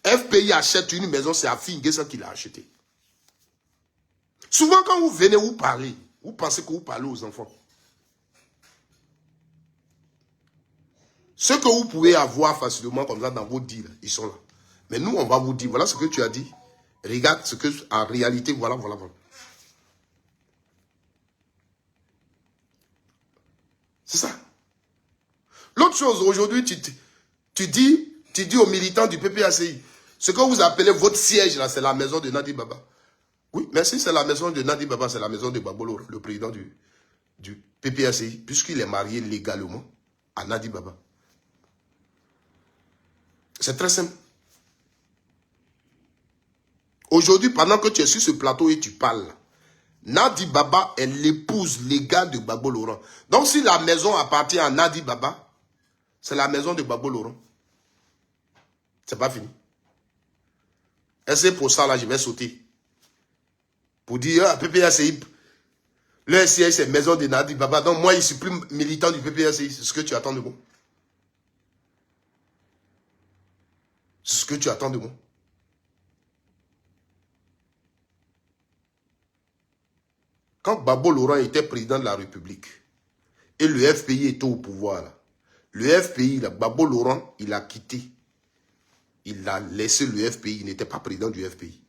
FPI achète une maison, c'est Afi N'Guessan qui l'a acheté. Souvent, quand vous venez vous parler, vous pensez que vous parlez aux enfants. Ce que vous pouvez avoir facilement comme ça dans vos dires, ils sont là. Mais nous, on va vous dire, voilà ce que tu as dit. Regarde ce que, en réalité, voilà. C'est ça. L'autre chose, aujourd'hui, tu dis aux militants du PPACI, ce que vous appelez votre siège, là, c'est la maison de Nadi Baba. Oui, mais si c'est la maison de Nadi Baba, c'est la maison de Babolo, le président du PPACI, puisqu'il est marié légalement à Nadi Baba. C'est très simple. Aujourd'hui, pendant que tu es sur ce plateau et tu parles, Nadi Baba est l'épouse légale de Gbagbo Laurent. Donc si la maison appartient à Nadi Baba, c'est la maison de Gbagbo Laurent. C'est pas fini. Et c'est pour ça là, je vais sauter. Pour dire, PPACI, le siège c'est maison de Nadi Baba. Donc moi, je suis plus militant du PPACI. C'est ce que tu attends de moi. C'est ce que tu attends de moi. Quand Gbagbo Laurent était président de la République et le FPI était au pouvoir, là, le FPI, là, Gbagbo Laurent, il a quitté. Il a laissé le FPI, il n'était pas président du FPI.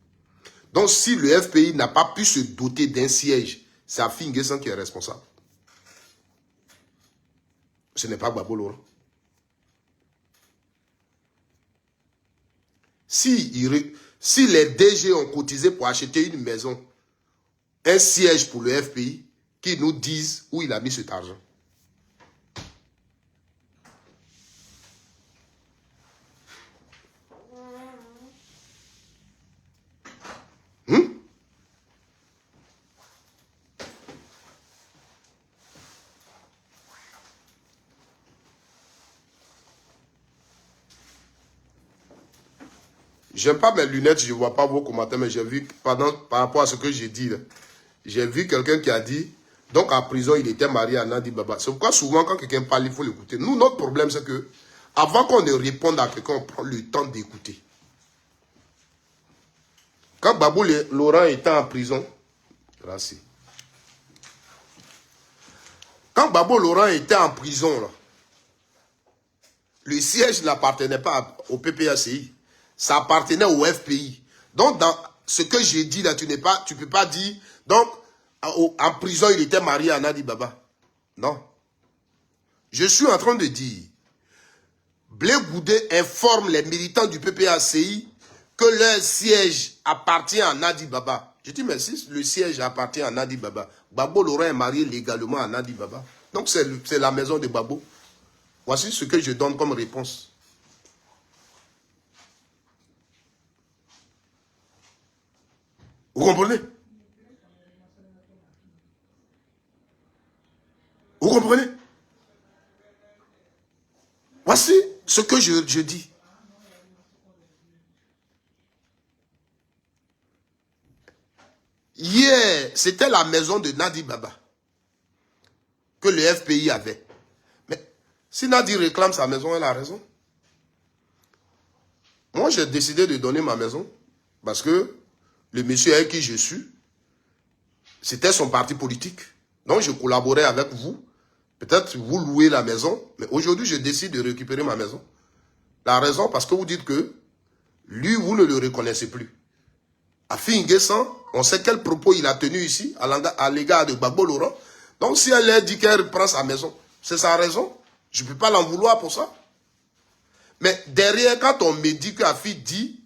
Donc si le FPI n'a pas pu se doter d'un siège, c'est Afi N'Guessan qui est responsable. Ce n'est pas Gbagbo Laurent. Si les DG ont cotisé pour acheter une maison, un siège pour le FPI, qui nous disent où il a mis cet argent. Je n'ai pas mes lunettes, je ne vois pas vos commentaires, mais j'ai vu, par rapport à ce que j'ai dit, j'ai vu quelqu'un qui a dit, donc en prison, il était marié à Nadi Baba. C'est pourquoi souvent, quand quelqu'un parle, il faut l'écouter. Nous, notre problème, c'est que, avant qu'on ne réponde à quelqu'un, on prend le temps d'écouter. Quand Gbagbo Laurent était en prison, merci. Quand Gbagbo Laurent était en prison, là, le siège n'appartenait pas au PPACI. Ça appartenait au FPI. Donc, dans ce que j'ai dit là, tu ne peux pas dire, donc, en prison, il était marié à Nadi Baba. Non. Je suis en train de dire, Blé Goudé informe les militants du PPACI que leur siège appartient à Nadi Baba. Je dis, mais si le siège appartient à Nadi Baba, Gbagbo Laurent est marié légalement à Nadi Baba. Donc, c'est la maison de Gbagbo. Voici ce que je donne comme réponse. Vous comprenez? Vous comprenez? Voici ce que je dis. Hier, c'était la maison de Nadi Baba que le FPI avait. Mais si Nadi réclame sa maison, elle a raison. Moi, j'ai décidé de donner ma maison parce que le monsieur avec qui je suis, c'était son parti politique. Donc, je collaborais avec vous. Peut-être vous louez la maison, mais aujourd'hui, je décide de récupérer ma maison. La raison, parce que vous dites que lui, vous ne le reconnaissez plus. Afi N'Guessan, on sait quel propos il a tenu ici à l'égard de Gbagbo Laurent. Donc, si elle a dit qu'elle prend sa maison, c'est sa raison. Je ne peux pas l'en vouloir pour ça. Mais derrière, quand on me dit qu'Afi dit,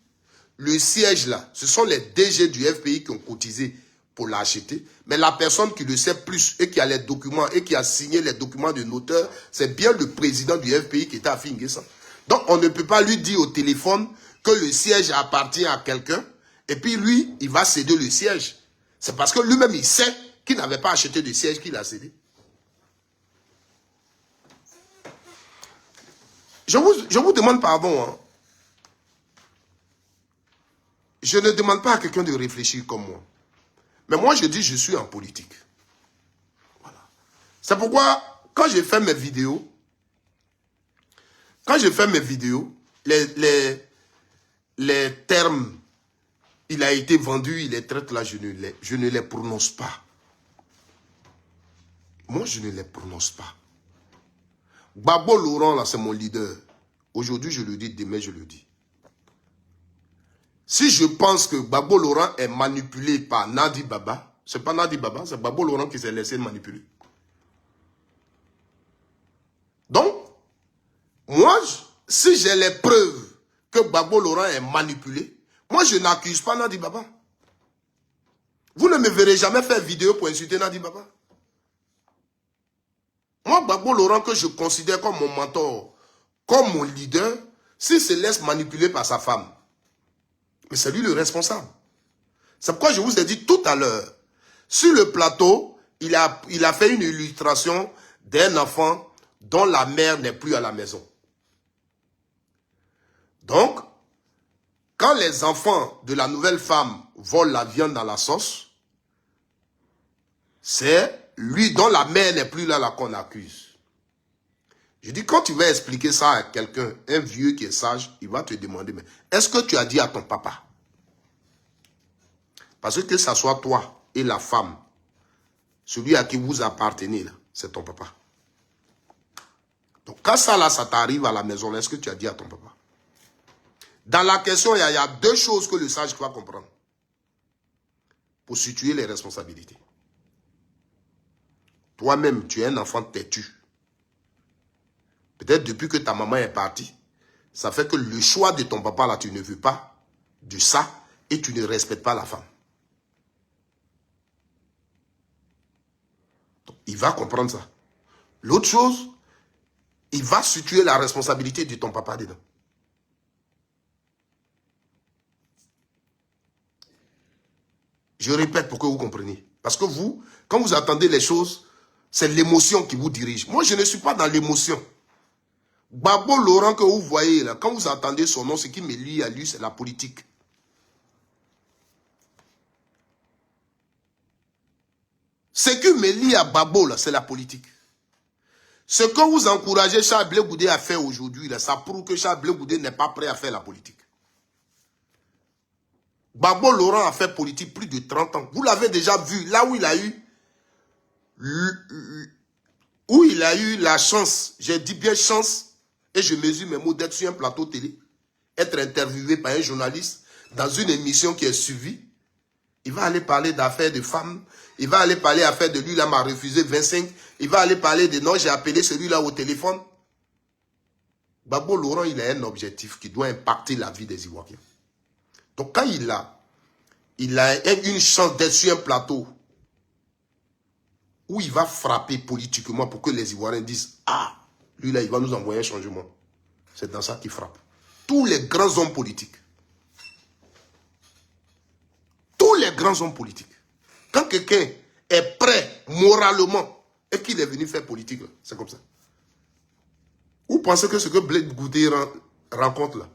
le siège là, ce sont les DG du FPI qui ont cotisé pour l'acheter. Mais la personne qui le sait plus et qui a les documents et qui a signé les documents de notaire, c'est bien le président du FPI qui était Afi N'Guessan. Donc, on ne peut pas lui dire au téléphone que le siège appartient à quelqu'un et puis lui, il va céder le siège. C'est parce que lui-même, il sait qu'il n'avait pas acheté de siège qu'il a cédé. Je vous demande pardon. Hein. Je ne demande pas à quelqu'un de réfléchir comme moi. Mais moi, je dis, je suis en politique. C'est pourquoi, quand je fais mes vidéos, les termes, il a été vendu, il est traite là, je ne les prononce pas. Moi, je ne les prononce pas. Gbagbo Laurent, là, c'est mon leader. Aujourd'hui, je le dis, demain, je le dis. Si je pense que Gbagbo Laurent est manipulé par Nadi Baba, c'est pas Nadi Baba, c'est Gbagbo Laurent qui s'est laissé manipuler. Donc, moi, si j'ai les preuves que Gbagbo Laurent est manipulé, moi, je n'accuse pas Nadi Baba. Vous ne me verrez jamais faire vidéo pour insulter Nadi Baba. Moi, Gbagbo Laurent, que je considère comme mon mentor, comme mon leader, s'il se laisse manipuler par sa femme, mais c'est lui le responsable. C'est pourquoi je vous ai dit tout à l'heure, sur le plateau, il a fait une illustration d'un enfant dont la mère n'est plus à la maison. Donc, quand les enfants de la nouvelle femme volent la viande dans la sauce, c'est lui dont la mère n'est plus là qu'on accuse. Je dis, quand tu vas expliquer ça à quelqu'un, un vieux qui est sage, il va te demander, mais est-ce que tu as dit à ton papa? Parce que ça soit toi et la femme, celui à qui vous appartenez, c'est ton papa. Donc quand ça là, ça t'arrive à la maison, est-ce que tu as dit à ton papa? Dans la question, il y a deux choses que le sage va comprendre. Pour situer les responsabilités. Toi-même, tu es un enfant têtu. Peut-être depuis que ta maman est partie, ça fait que le choix de ton papa là, tu ne veux pas de ça et tu ne respectes pas la femme. Donc, il va comprendre ça. L'autre chose, il va situer la responsabilité de ton papa dedans. Je répète pour que vous compreniez. Parce que vous, quand vous attendez les choses, c'est l'émotion qui vous dirige. Moi, je ne suis pas dans l'émotion. Gbagbo Laurent que vous voyez là, quand vous entendez son nom, ce qui me lie à lui, c'est la politique. Ce qui me lie à Gbagbo là, c'est la politique. Ce que vous encouragez Charles Blé Goudé à faire aujourd'hui, ça prouve que Charles Blé Goudé n'est pas prêt à faire la politique. Gbagbo Laurent a fait politique plus de 30 ans. Vous l'avez déjà vu, là où il a eu la chance, j'ai dit bien chance, et je mesure mes mots d'être sur un plateau télé, être interviewé par un journaliste dans une émission qui est suivie. Il va aller parler d'affaires de femmes, il va aller parler d'affaires de lui, là m'a refusé 25, il va aller parler de non, j'ai appelé celui-là au téléphone. Gbagbo Laurent, il a un objectif qui doit impacter la vie des Ivoiriens. Donc quand il a une chance d'être sur un plateau où il va frapper politiquement pour que les Ivoiriens disent « Ah, lui là, il va nous envoyer un changement. » C'est dans ça qu'il frappe. Tous les grands hommes politiques. Tous les grands hommes politiques. Quand quelqu'un est prêt moralement et qu'il est venu faire politique, c'est comme ça. Vous pensez que ce que Blé Goudé rencontre là,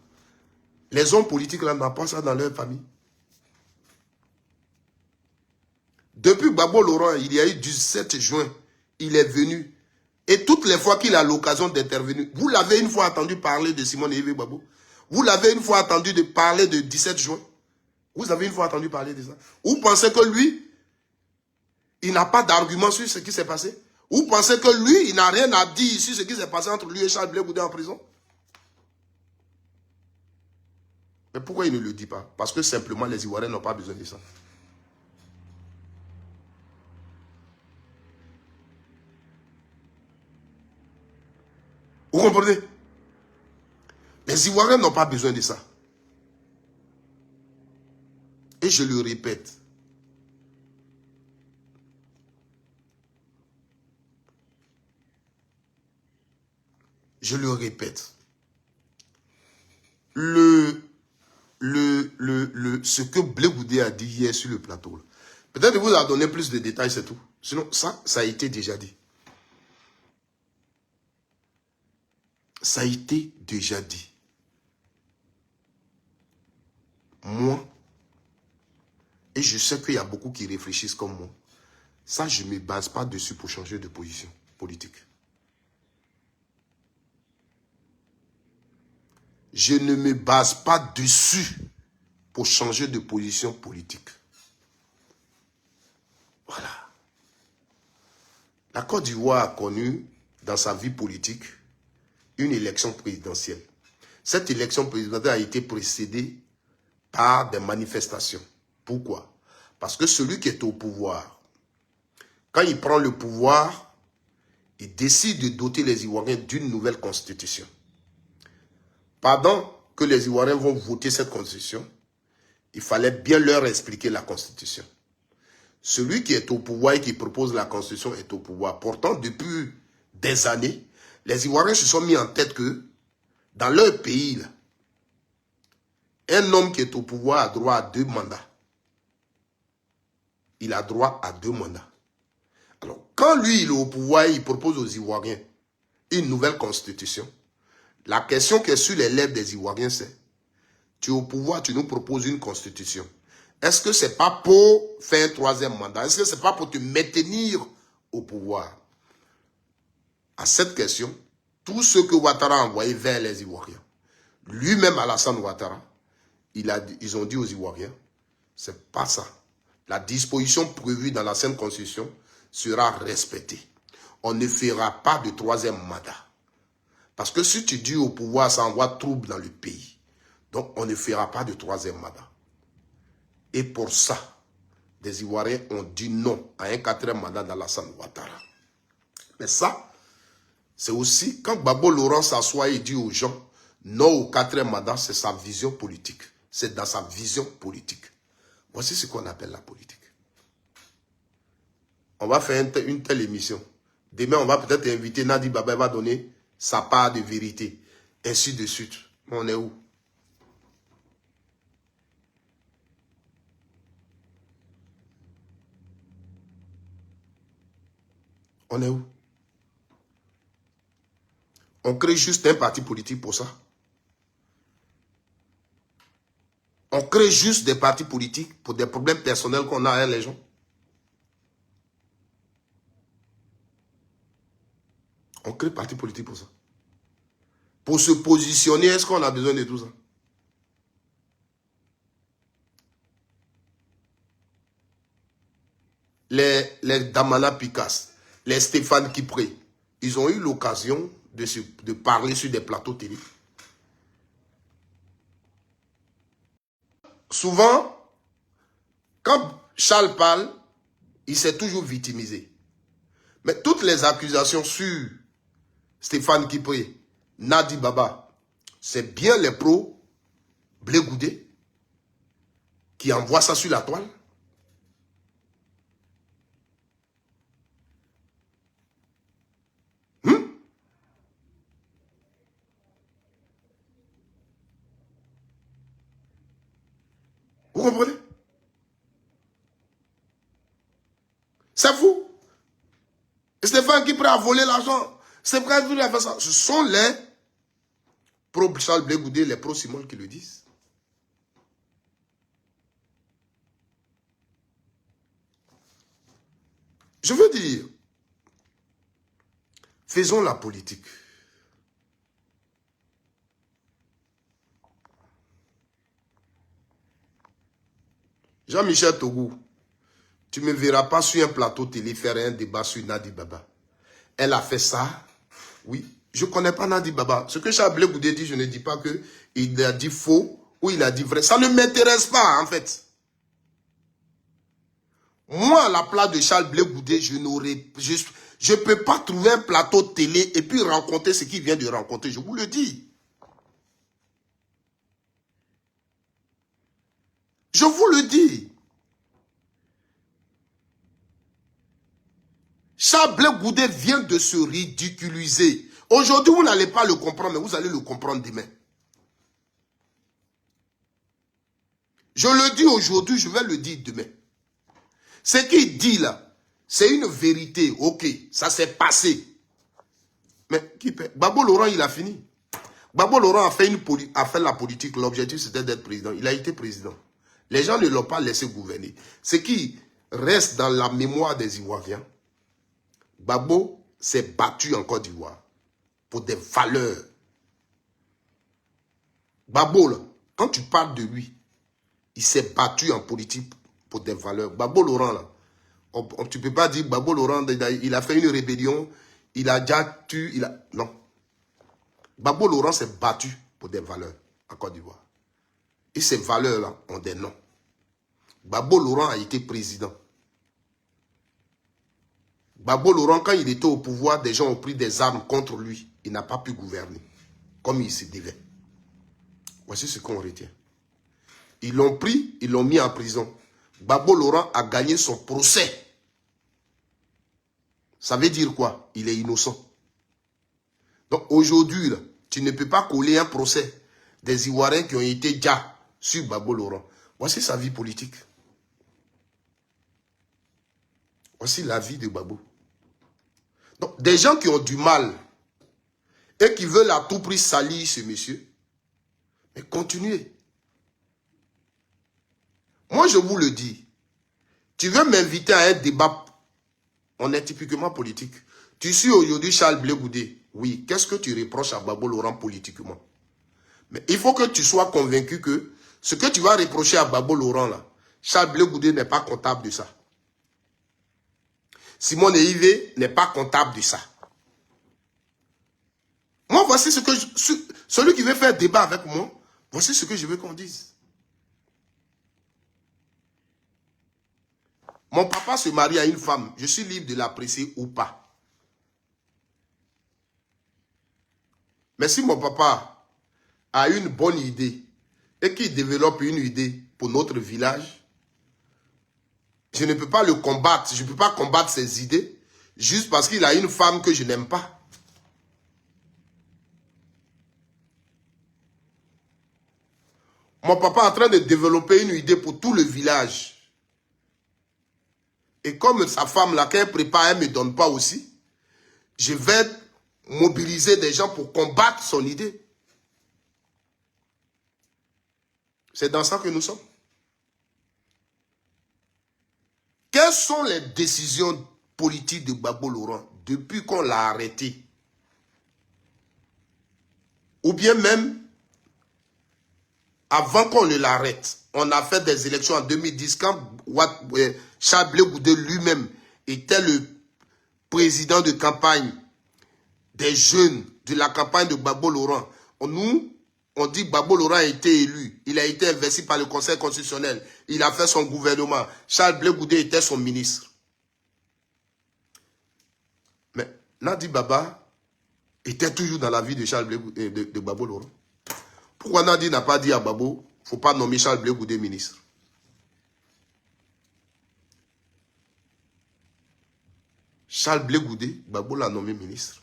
les hommes politiques là n'ont pas ça dans leur famille? Depuis Gbagbo Laurent, il y a eu du 7 juin, il est venu. Et toutes les fois qu'il a l'occasion d'intervenir, vous l'avez une fois entendu parler de Simone Yves Gbagbo? Vous l'avez une fois entendu parler de 17 juin? Vous avez une fois entendu parler de ça? Vous pensez que lui, il n'a pas d'argument sur ce qui s'est passé? Vous pensez que lui, il n'a rien à dire sur ce qui s'est passé entre lui et Charles Blé Goudé en prison? Mais pourquoi il ne le dit pas? Parce que simplement les Ivoiriens n'ont pas besoin de ça. Vous comprenez? Les Ivoiriens n'ont pas besoin de ça. Et je le répète. Je le répète. Ce que Blé Goudé a dit hier sur le plateau, peut-être qu'il vous a donné plus de détails, c'est tout. Sinon, ça a été déjà dit. Ça a été déjà dit. Moi, et je sais qu'il y a beaucoup qui réfléchissent comme moi, Ça, je ne me base pas dessus pour changer de position politique. Je ne me base pas dessus pour changer de position politique. Voilà. La Côte d'Ivoire a connu, dans sa vie politique, une élection présidentielle. Cette élection présidentielle a été précédée par des manifestations. Pourquoi? Parce que celui qui est au pouvoir, quand il prend le pouvoir, il décide de doter les Ivoiriens d'une nouvelle constitution. Pendant que les Ivoiriens vont voter cette constitution, il fallait bien leur expliquer la constitution. Celui qui est au pouvoir et qui propose la constitution est au pouvoir. Pourtant, depuis des années, les Ivoiriens se sont mis en tête que dans leur pays, là, un homme qui est au pouvoir a droit à 2 mandats. Il a droit à 2 mandats. Alors, quand lui, il est au pouvoir, il propose aux Ivoiriens une nouvelle constitution. La question qui est sur les lèvres des Ivoiriens, c'est: tu es au pouvoir, tu nous proposes une constitution. Est-ce que ce n'est pas pour faire un 3e mandat? Est-ce que ce n'est pas pour te maintenir au pouvoir? À cette question, tout ce que Ouattara a envoyé vers les Ivoiriens, lui-même Alassane Ouattara, ils ont dit aux Ivoiriens, c'est pas ça. La disposition prévue dans l'ancienne constitution sera respectée. On ne fera pas de 3e mandat. Parce que si tu dis au pouvoir, ça envoie trouble dans le pays. Donc, on ne fera pas de 3e mandat. Et pour ça, les Ivoiriens ont dit non à un 4e mandat d'Alassane Ouattara. Mais ça, c'est aussi quand Gbagbo Laurent s'assoit et dit aux gens non au 4e mandat, c'est sa vision politique. C'est dans sa vision politique. Voici ce qu'on appelle la politique. On va faire une telle émission. Demain, on va peut-être inviter Nadi Baba, il va donner sa part de vérité. Ainsi de suite. On est où? On est où? On crée juste un parti politique pour ça. On crée juste des partis politiques pour des problèmes personnels qu'on a avec les gens. On crée parti politique pour ça. Pour se positionner, est-ce qu'on a besoin de tout ça? Les Damana Picasse, les Stéphane Kipré, ils ont eu l'occasion de parler sur des plateaux télé. Souvent, quand Charles parle, il s'est toujours victimisé. Mais toutes les accusations sur Stéphane Kipré, Nadi Baba, c'est bien les pros Blé Goudé qui envoient ça sur la toile. Vous comprenez? C'est fou. Stéphane Kipré a volé l'argent. Stéphane Kipré a fait ça. Ce sont les pro-Charles Blé Goudé, les pro-Simon qui le disent. Je veux dire, faisons la politique. Jean-Michel Togou, tu ne me verras pas sur un plateau télé faire un débat sur Nadi Baba. Elle a fait ça. Oui, je ne connais pas Nadi Baba. Ce que Charles Blé Goudé dit, je ne dis pas qu'il a dit faux ou il a dit vrai. Ça ne m'intéresse pas, en fait. Moi, à la place de Charles Blé Goudé, je ne peux pas trouver un plateau télé et puis rencontrer ce qu'il vient de rencontrer. Je vous le dis. Je vous le dis. Charles Blé Goudé vient de se ridiculiser. Aujourd'hui, vous n'allez pas le comprendre, mais vous allez le comprendre demain. Je le dis aujourd'hui, je vais le dire demain. Ce qu'il dit là, c'est une vérité. Ok, ça s'est passé. Mais qui paie? Gbagbo Laurent, il a fini. Gbagbo Laurent a fait la politique. L'objectif, c'était d'être président. Il a été président. Les gens ne l'ont pas laissé gouverner. C'est qui? reste dans la mémoire des Ivoiriens. Gbagbo s'est battu en Côte d'Ivoire pour des valeurs. Gbagbo, là, quand tu parles de lui, il s'est battu en politique pour des valeurs. Gbagbo Laurent, là, tu ne peux pas dire Gbagbo Laurent, il a fait une rébellion, il a déjà tué, non. Gbagbo Laurent s'est battu pour des valeurs en Côte d'Ivoire. Et ces valeurs-là ont des noms. Gbagbo Laurent a été président. Gbagbo Laurent, quand il était au pouvoir, des gens ont pris des armes contre lui. Il n'a pas pu gouverner comme il se devait. Voici ce qu'on retient. Ils l'ont pris, ils l'ont mis en prison. Gbagbo Laurent a gagné son procès. Ça veut dire quoi? Il est innocent. Donc aujourd'hui, tu ne peux pas coller un procès des Ivoiriens qui ont été déjà sur Gbagbo Laurent. Voici sa vie politique. Voici la vie de Gbagbo. Donc, des gens qui ont du mal et qui veulent à tout prix salir ce monsieur, mais continuez. Moi, je vous le dis, tu veux m'inviter à un débat, on est typiquement politique. Tu suis aujourd'hui Charles Blé Goudé. Oui, qu'est-ce que tu reproches à Gbagbo Laurent politiquement? Mais il faut que tu sois convaincu que ce que tu vas reprocher à Gbagbo Laurent, là, Charles Blé Goudé n'est pas comptable de ça. Simon Eivé n'est pas comptable de ça. Moi, voici ce que celui qui veut faire débat avec moi, voici ce que je veux qu'on dise. Mon papa se marie à une femme, je suis libre de l'apprécier ou pas. Mais si mon papa a une bonne idée et qu'il développe une idée pour notre village, je ne peux pas le combattre. Je ne peux pas combattre ses idées juste parce qu'il a une femme que je n'aime pas. Mon papa est en train de développer une idée pour tout le village. Et comme sa femme, là, quand elle prépare, elle ne me donne pas aussi, je vais mobiliser des gens pour combattre son idée. C'est dans ça que nous sommes. Quelles sont les décisions politiques de Gbagbo Laurent depuis qu'on l'a arrêté? Ou bien même, avant qu'on ne l'arrête, on a fait des élections en 2010 quand Charles Blé Goudé lui-même était le président de campagne des jeunes de la campagne de Gbagbo Laurent. On dit que Gbagbo Laurent a été élu. Il a été investi par le Conseil constitutionnel. Il a fait son gouvernement. Charles Blé Goudé était son ministre. Mais Nadi Baba était toujours dans la vie de Charles Blé Goudé, de Gbagbo Laurent. Pourquoi Nadi n'a pas dit à Gbagbo, il ne faut pas nommer Charles Blé Goudé ministre? Charles Blé Goudé, Gbagbo l'a nommé ministre.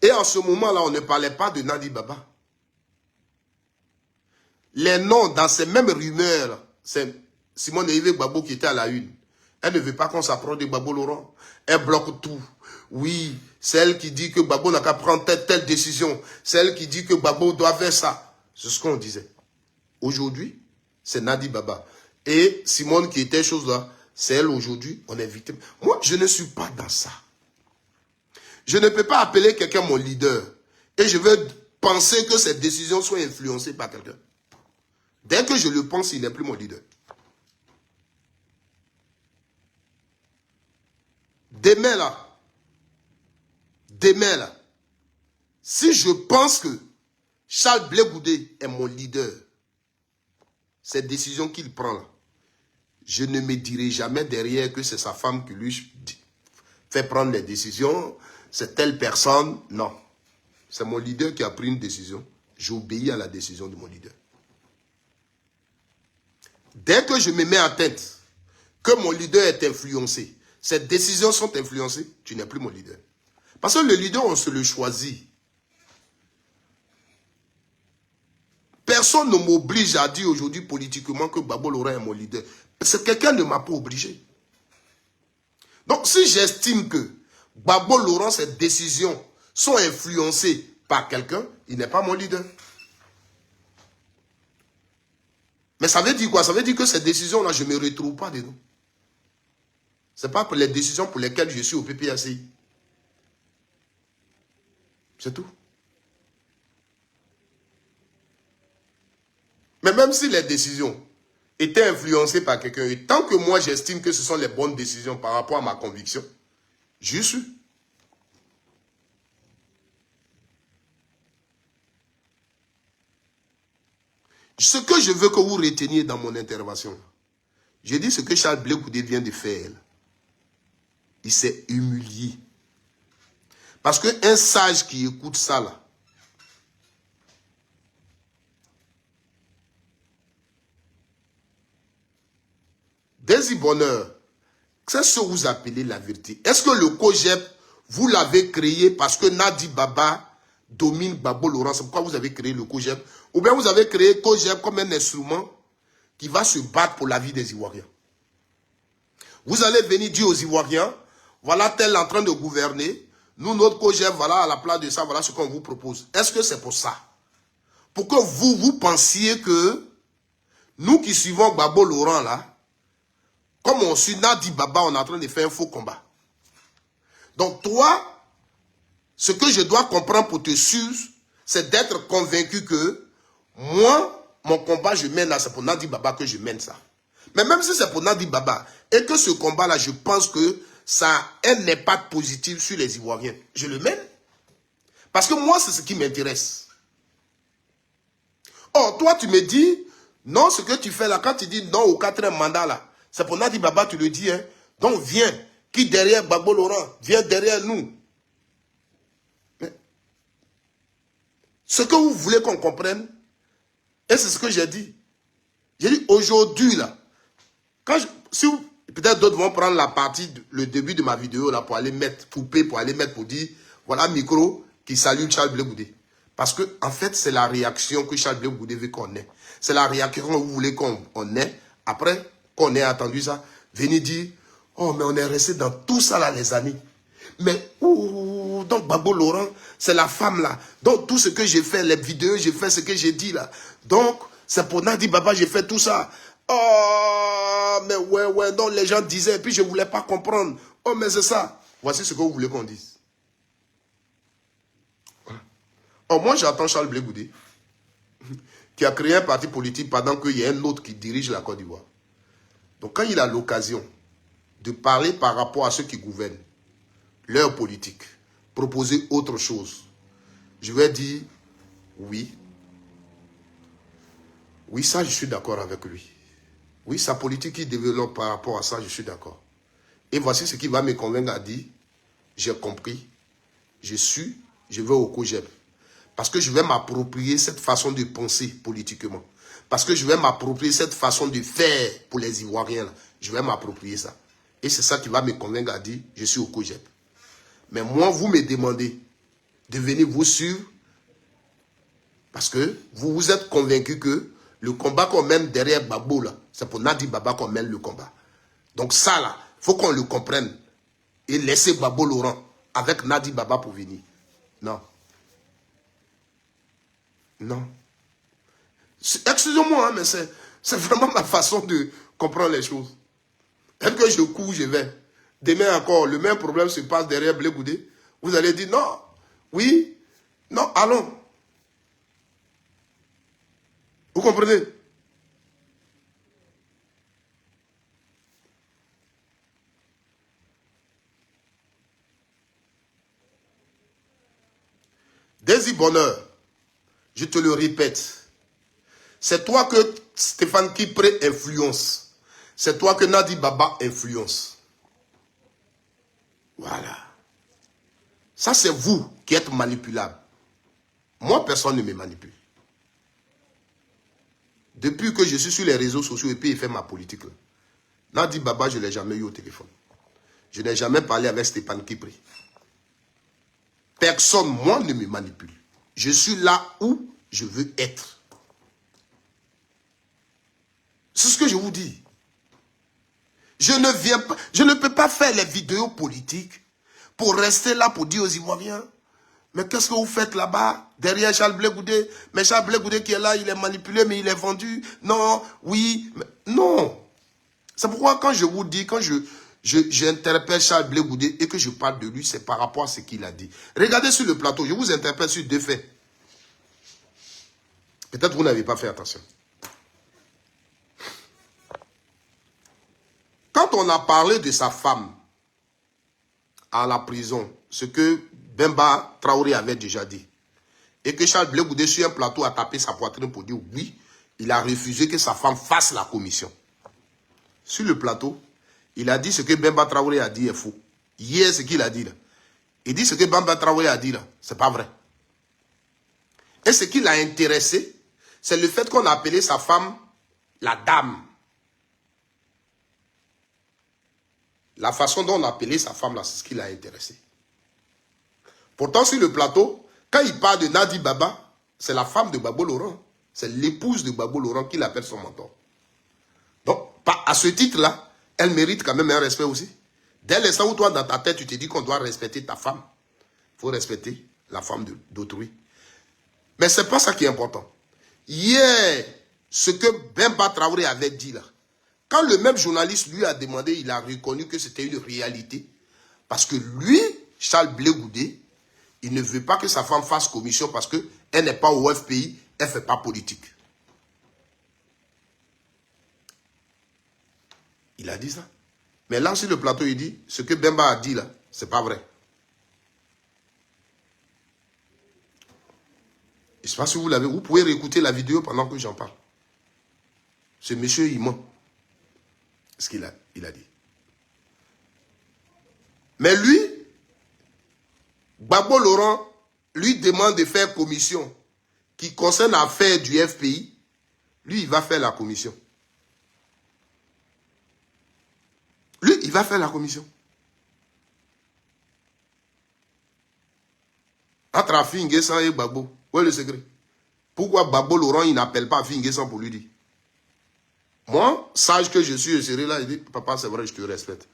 Et en ce moment-là, on ne parlait pas de Nadi Baba. Les noms dans ces mêmes rumeurs, c'est Simone Eivé Gbagbo qui était à la une. Elle ne veut pas qu'on s'approche de Gbagbo Laurent. Elle bloque tout. Oui, celle qui dit que Gbagbo n'a qu'à prendre telle décision. Celle qui dit que Gbagbo doit faire ça. C'est ce qu'on disait. Aujourd'hui, c'est Nadi Baba. Et Simone qui était chose là, c'est elle aujourd'hui, on est victime. Moi, je ne suis pas dans ça. Je ne peux pas appeler quelqu'un mon leader. Et je veux penser que cette décision soit influencée par quelqu'un. Dès que je le pense, il n'est plus mon leader. Demain là, si je pense que Charles Blé Goudé est mon leader, cette décision qu'il prend là, je ne me dirai jamais derrière que c'est sa femme qui lui fait prendre les décisions, c'est telle personne. Non. C'est mon leader qui a pris une décision. J'obéis à la décision de mon leader. Dès que je me mets en tête que mon leader est influencé, ces décisions sont influencées, tu n'es plus mon leader. Parce que le leader, on se le choisit. Personne ne m'oblige à dire aujourd'hui politiquement que Gbagbo Laurent est mon leader. Parce que quelqu'un ne m'a pas obligé. Donc si j'estime que Gbagbo Laurent, ces décisions sont influencées par quelqu'un, il n'est pas mon leader. Mais ça veut dire quoi? Ça veut dire que ces décisions-là, je ne me retrouve pas dedans. Ce n'est pas pour les décisions pour lesquelles je suis au PPACI. C'est tout. Mais même si les décisions étaient influencées par quelqu'un, et tant que moi j'estime que ce sont les bonnes décisions par rapport à ma conviction, j'y suis. Ce que je veux que vous reteniez dans mon intervention, j'ai dit ce que Charles Blé Goudé vient de faire. Il s'est humilié. Parce qu'un sage qui écoute ça là, Désir Bonheur, c'est ce que vous appelez la vérité. Est-ce que le COGEP, vous l'avez créé parce que Nadi Baba domine Gbagbo Laurent? C'est pourquoi vous avez créé le COGEP? Ou bien vous avez créé le COGEP comme un instrument qui va se battre pour la vie des Ivoiriens? Vous allez venir dire aux Ivoiriens, voilà tel en train de gouverner, nous, notre COGEP, voilà à la place de ça, voilà ce qu'on vous propose. Est-ce que c'est pour ça? Pour que vous pensiez que nous qui suivons Gbagbo Laurent là, comme on suit Nadi Baba, on est en train de faire un faux combat. Donc toi, ce que je dois comprendre pour te suivre, c'est d'être convaincu que moi, mon combat, je mène là, c'est pour Nadi Baba que je mène ça. Mais même si c'est pour Nadi Baba, et que ce combat-là, je pense que ça a un impact positif sur les Ivoiriens, je le mène. Parce que moi, c'est ce qui m'intéresse. Or, toi, tu me dis, non, ce que tu fais là, quand tu dis non au 4e mandat là, c'est pour Nadi Baba, tu le dis, hein. Donc viens, qui derrière Gbagbo Laurent, viens derrière nous. Mais, ce que vous voulez qu'on comprenne, et c'est ce que j'ai dit. J'ai dit aujourd'hui là, si peut-être d'autres vont prendre la partie, le début de ma vidéo là, pour aller mettre, couper, pour aller mettre, pour dire, voilà micro qui salue Charles Blé Goudé. Parce que en fait, c'est la réaction que Charles Blé Goudé veut qu'on ait. C'est la réaction que vous voulez qu'on ait. Après qu'on ait attendu ça, venez dire, oh mais on est resté dans tout ça là les années. Mais donc Gbagbo Laurent, c'est la femme là. Donc tout ce que j'ai fait, les vidéos, j'ai fait ce que j'ai dit là. Donc c'est pour Nadi Baba, j'ai fait tout ça. Oh mais ouais, donc les gens disaient, et puis je ne voulais pas comprendre. Oh mais c'est ça. Voici ce que vous voulez qu'on dise. Voilà. Oh moi j'attends Charles Blé Goudé, qui a créé un parti politique pendant qu'il y a un autre qui dirige la Côte d'Ivoire. Donc quand il a l'occasion de parler par rapport à ceux qui gouvernent, leur politique, proposer autre chose, je vais dire oui. Oui, ça je suis d'accord avec lui. Oui, sa politique qu'il développe par rapport à ça, je suis d'accord. Et voici ce qui va me convaincre à dire, j'ai compris, je vais au COGEP. Parce que je vais m'approprier cette façon de penser politiquement. Parce que je vais m'approprier cette façon de faire pour les Ivoiriens. Là. Je vais m'approprier ça. Et c'est ça qui va me convaincre à dire, je suis au COGEP. Mais moi, vous me demandez de venir vous suivre parce que vous vous êtes convaincu que le combat qu'on mène derrière Gbagbo, là, c'est pour Nadi Baba qu'on mène le combat. Donc ça, là, il faut qu'on le comprenne. Et laisser Gbagbo Laurent avec Nadi Baba pour venir. Non. Non. Excusez-moi, hein, mais c'est vraiment ma façon de comprendre les choses. Dès que je cours, je vais. Demain encore, le même problème se passe derrière Blé Goudé. Vous allez dire non, oui, non, allons. Vous comprenez? Désir Bonheur, je te le répète, c'est toi que Stéphane Kipré influence. C'est toi que Nadi Baba influence. Voilà. Ça, c'est vous qui êtes manipulable. Moi, personne ne me manipule. Depuis que je suis sur les réseaux sociaux et puis il fait ma politique, là, Nadi Baba, je ne l'ai jamais eu au téléphone. Je n'ai jamais parlé avec Stéphane Kipré. Personne, moi, ne me manipule. Je suis là où je veux être. C'est ce que je vous dis. Je ne peux pas faire les vidéos politiques pour rester là pour dire aux Ivoiriens, mais qu'est-ce que vous faites là-bas, derrière Charles Blé Goudé? Mais Charles Blé Goudé qui est là, il est manipulé, mais il est vendu. Non, oui, mais non. C'est pourquoi quand je vous dis, quand j'interpelle Charles Blé Goudé et que je parle de lui, c'est par rapport à ce qu'il a dit. Regardez sur le plateau, je vous interpelle sur 2 faits. Peut-être vous n'avez pas fait attention. Quand on a parlé de sa femme à la prison, ce que Bemba Traoré avait déjà dit, et que Charles Blé Goudé sur un plateau a tapé sa poitrine pour dire oui, il a refusé que sa femme fasse la commission. Sur le plateau, il a dit ce que Bemba Traoré a dit est faux. Hier, ce qu'il a dit là. Il dit ce que Bemba Traoré a dit là, c'est pas vrai. Et ce qui l'a intéressé, c'est le fait qu'on a appelé sa femme la dame. La façon dont on a appelé sa femme là, c'est ce qui l'a intéressé. Pourtant, sur le plateau, quand il parle de Nadi Baba, c'est la femme de Gbagbo Laurent. C'est l'épouse de Gbagbo Laurent qui l'appelle son mentor. Donc, à ce titre-là, elle mérite quand même un respect aussi. Dès l'instant où toi, dans ta tête, tu te dis qu'on doit respecter ta femme, il faut respecter la femme d'autrui. Mais ce n'est pas ça qui est important. Hier, ce que Bemba Traoré avait dit là, quand le même journaliste lui a demandé, il a reconnu que c'était une réalité. Parce que lui, Charles Blé Goudé, il ne veut pas que sa femme fasse commission parce qu'elle n'est pas au FPI, elle ne fait pas politique. Il a dit ça. Mais là, sur le plateau, il dit, ce que Bemba a dit là, c'est pas vrai. Je ne sais pas si vous l'avez, vous pouvez réécouter la vidéo pendant que j'en parle. Ce monsieur, il ment. Ce qu'il a dit. Mais lui, Gbagbo Laurent, lui demande de faire commission qui concerne l'affaire du FPI. Lui, il va faire la commission. Lui, il va faire la commission. Entre Afi N'Guessan et Gbagbo, où est le secret? Pourquoi Gbagbo Laurent, il n'appelle pas Afi N'Guessan pour lui dire? Moi, sage que je suis, je serai là, il dit, papa, c'est vrai, je te respecte.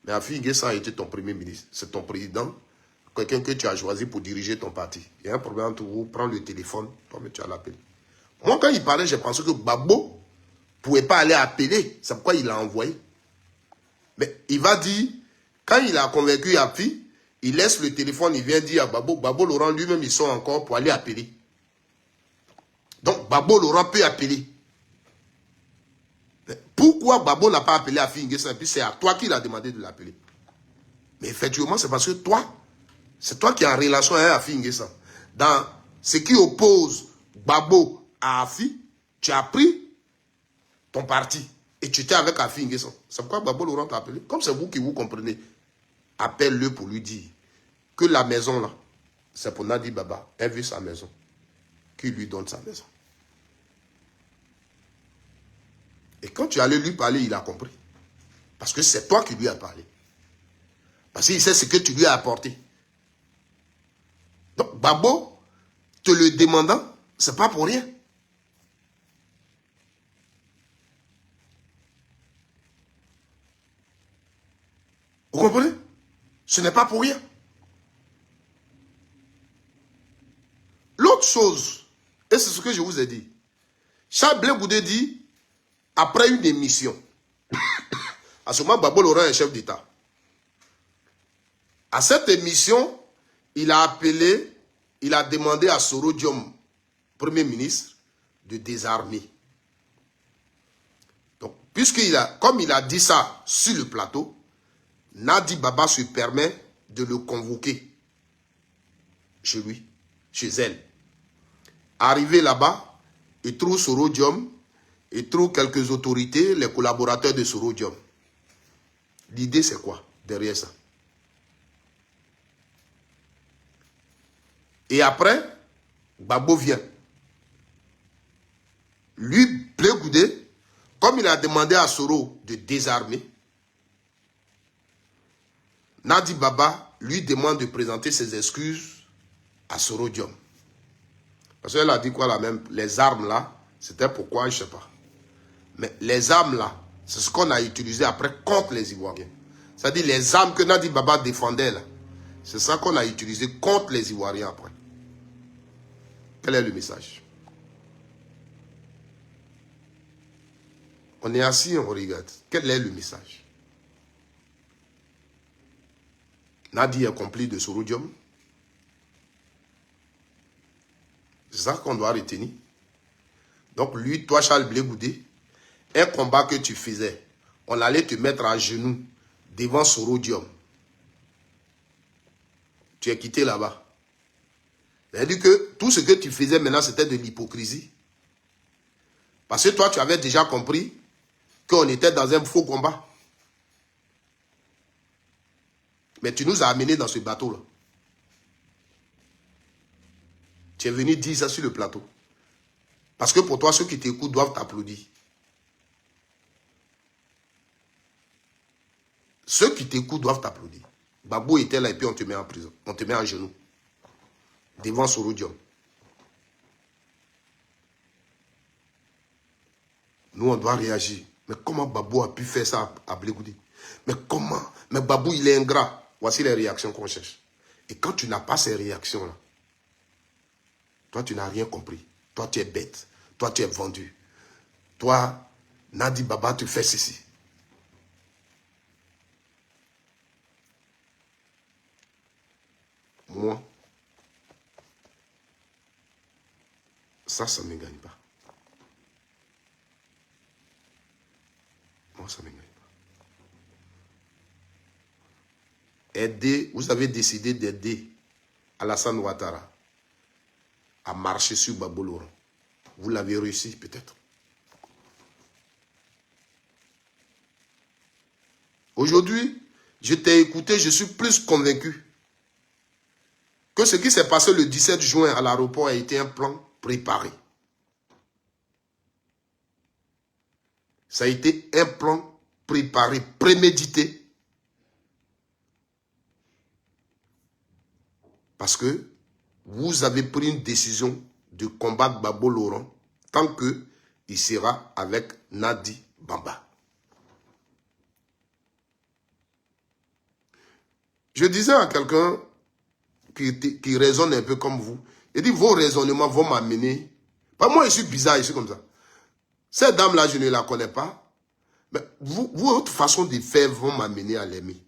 Mais Afi N'Guessan a été ton premier ministre, c'est ton président, quelqu'un que tu as choisi pour diriger ton parti. Il y a un problème entre vous, prends le téléphone, toi, mais tu as l'appel. Moi, quand il parlait, j'ai pensé que Gbagbo ne pouvait pas aller appeler, c'est pourquoi il l'a envoyé. Mais il va dire, quand il a convaincu Afi, il laisse le téléphone, il vient dire à Gbagbo, Gbagbo Laurent lui-même, ils sont encore pour aller appeler. Donc, Gbagbo Laurent peut appeler. Mais pourquoi Gbagbo n'a pas appelé Afi N'Guessan? Et puis c'est à toi qu'il a demandé de l'appeler. Mais effectivement, c'est parce que toi, c'est toi qui es en relation avec Afi N'Guessan. Dans ce qui oppose Gbagbo à Afi, tu as pris ton parti et tu étais avec Afi N'Guessan. C'est pourquoi Gbagbo Laurent t'a appelé. Comme c'est vous qui vous comprenez, appelle-le pour lui dire que la maison là, c'est pour Nadi Baba. Elle veut sa maison. Qui lui donne sa maison. Et quand tu allais lui parler, il a compris. Parce que c'est toi qui lui as parlé. Parce qu'il sait ce que tu lui as apporté. Donc, Gbagbo, te le demandant, c'est pas pour rien. Vous comprenez? Ce n'est pas pour rien. L'autre chose, et c'est ce que je vous ai dit, Charles Blé Goudé dit, après une émission, à ce moment, Gbagbo Laurent est chef d'État. À cette émission, il a appelé, il a demandé à Soro Diom, Premier ministre, de désarmer. Donc, comme il a dit ça sur le plateau, Nadi Baba se permet de le convoquer chez lui, chez elle. Arrivé là-bas, il trouve Soro Diom, il trouve quelques autorités, les collaborateurs de Soro Diom. L'idée, c'est quoi derrière ça? Et après, Gbagbo vient. Lui, Blé Goudé, comme il a demandé à Soro de désarmer, Nadi Baba lui demande de présenter ses excuses à Soro Diom. Parce qu'elle a dit quoi là même? Les armes là, c'était pourquoi, je ne sais pas. Mais les armes là, c'est ce qu'on a utilisé après contre les Ivoiriens. C'est-à-dire les armes que Nadi Baba défendait là, c'est ça qu'on a utilisé contre les Ivoiriens après. Quel est le message? On est assis, on regarde. Quel est le message? Nadi est complice de Sorodium. C'est ça qu'on doit retenir. Donc lui, toi Charles Blé Goudé, un combat que tu faisais, on allait te mettre à genoux devant Sorodium. Tu es quitté là-bas. C'est-à-dire que tout ce que tu faisais maintenant, c'était de l'hypocrisie. Parce que toi, tu avais déjà compris qu'on était dans un faux combat. Mais tu nous as amenés dans ce bateau-là. Tu es venu dire ça sur le plateau. Parce que pour toi, ceux qui t'écoutent doivent t'applaudir. Ceux qui t'écoutent doivent t'applaudir. Babou était là et puis on te met en prison. On te met à genoux. Devant Sorodium. Nous, on doit réagir. Mais comment Babou a pu faire ça à Blé Goudé? Mais comment? Mais Babou, il est ingrat. Voici les réactions qu'on cherche. Et quand tu n'as pas ces réactions-là, toi, tu n'as rien compris. Toi, tu es bête. Toi, tu es vendu. Toi, Nadi Baba, tu fais ceci. Moi, ça ne me gagne pas. Moi, ça ne me gagne pas. Aider, vous avez décidé d'aider Alassane Ouattara à marcher sur Gbagbo Laurent. Vous l'avez réussi peut-être. Aujourd'hui, je t'ai écouté, je suis plus convaincu que ce qui s'est passé le 17 juin à l'aéroport a été un plan préparé. Ça a été un plan préparé, prémédité. Parce que vous avez pris une décision de combattre Gbagbo Laurent tant qu'il sera avec Nadi Bamba. Je disais à quelqu'un qui raisonne un peu comme vous, il dit vos raisonnements vont m'amener. Moi, je suis bizarre, je suis comme ça. Cette dame-là, je ne la connais pas. Mais votre façon de faire vont m'amener à l'aimer.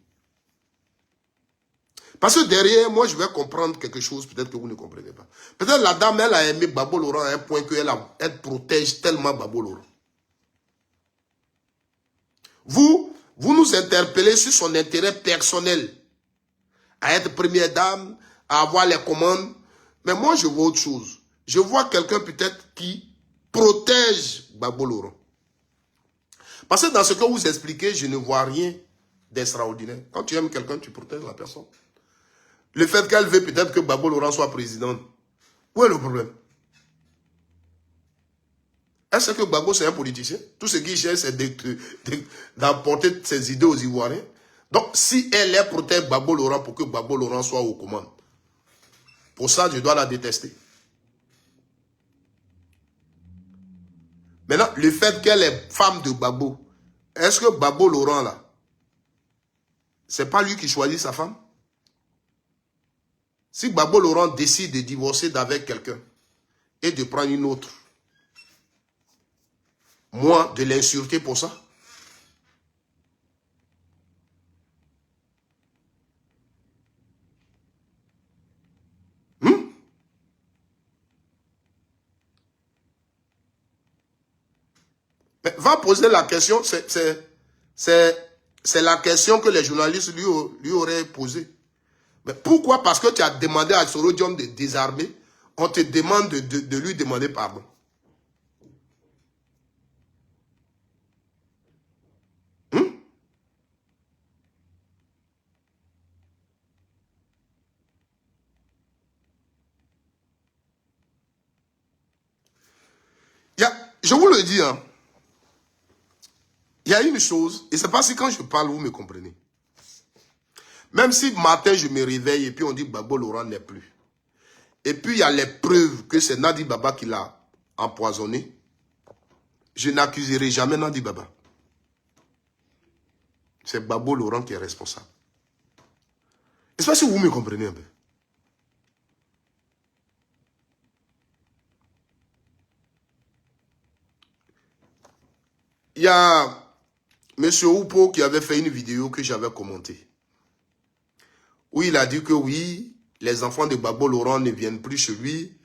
Parce que derrière, moi, je vais comprendre quelque chose, peut-être que vous ne comprenez pas. Peut-être la dame, elle a aimé Gbagbo Laurent à un point qu'elle protège tellement Gbagbo Laurent. Vous nous interpellez sur son intérêt personnel. À être première dame, à avoir les commandes. Mais moi, je vois autre chose. Je vois quelqu'un peut-être qui protège Gbagbo Laurent. Parce que dans ce que vous expliquez, je ne vois rien d'extraordinaire. Quand tu aimes quelqu'un, tu protèges la personne. Le fait qu'elle veut peut-être que Gbagbo Laurent soit président, où est le problème? Est-ce que Gbagbo c'est un politicien? Tout ce qu'il cherche, c'est d'apporter ses idées aux Ivoiriens. Donc, si elle est protège Gbagbo Laurent pour que Gbagbo Laurent soit aux commandes, pour ça, je dois la détester. Maintenant, le fait qu'elle est femme de Gbagbo, est-ce que Gbagbo Laurent, là, c'est pas lui qui choisit sa femme? Si Gbagbo Laurent décide de divorcer d'avec quelqu'un et de prendre une autre, moi, de l'insulter pour ça? Mais va poser la question, c'est la question que les journalistes lui auraient posée. Mais pourquoi? Parce que tu as demandé à Sorodium de désarmer, on te demande de lui demander pardon. Je vous le dis, hein, il y a une chose, et c'est pas si quand je parle, vous me comprenez. Même si matin, je me réveille et puis on dit Gbagbo Laurent n'est plus. Et puis il y a les preuves que c'est Nadi Baba qui l'a empoisonné. Je n'accuserai jamais Nadi Baba. C'est Gbagbo Laurent qui est responsable. Je ne sais pas si vous me comprenez un peu. Il y a M. Oupo qui avait fait une vidéo que j'avais commentée. où il a dit que oui, les enfants de Gbagbo Laurent ne viennent plus chez lui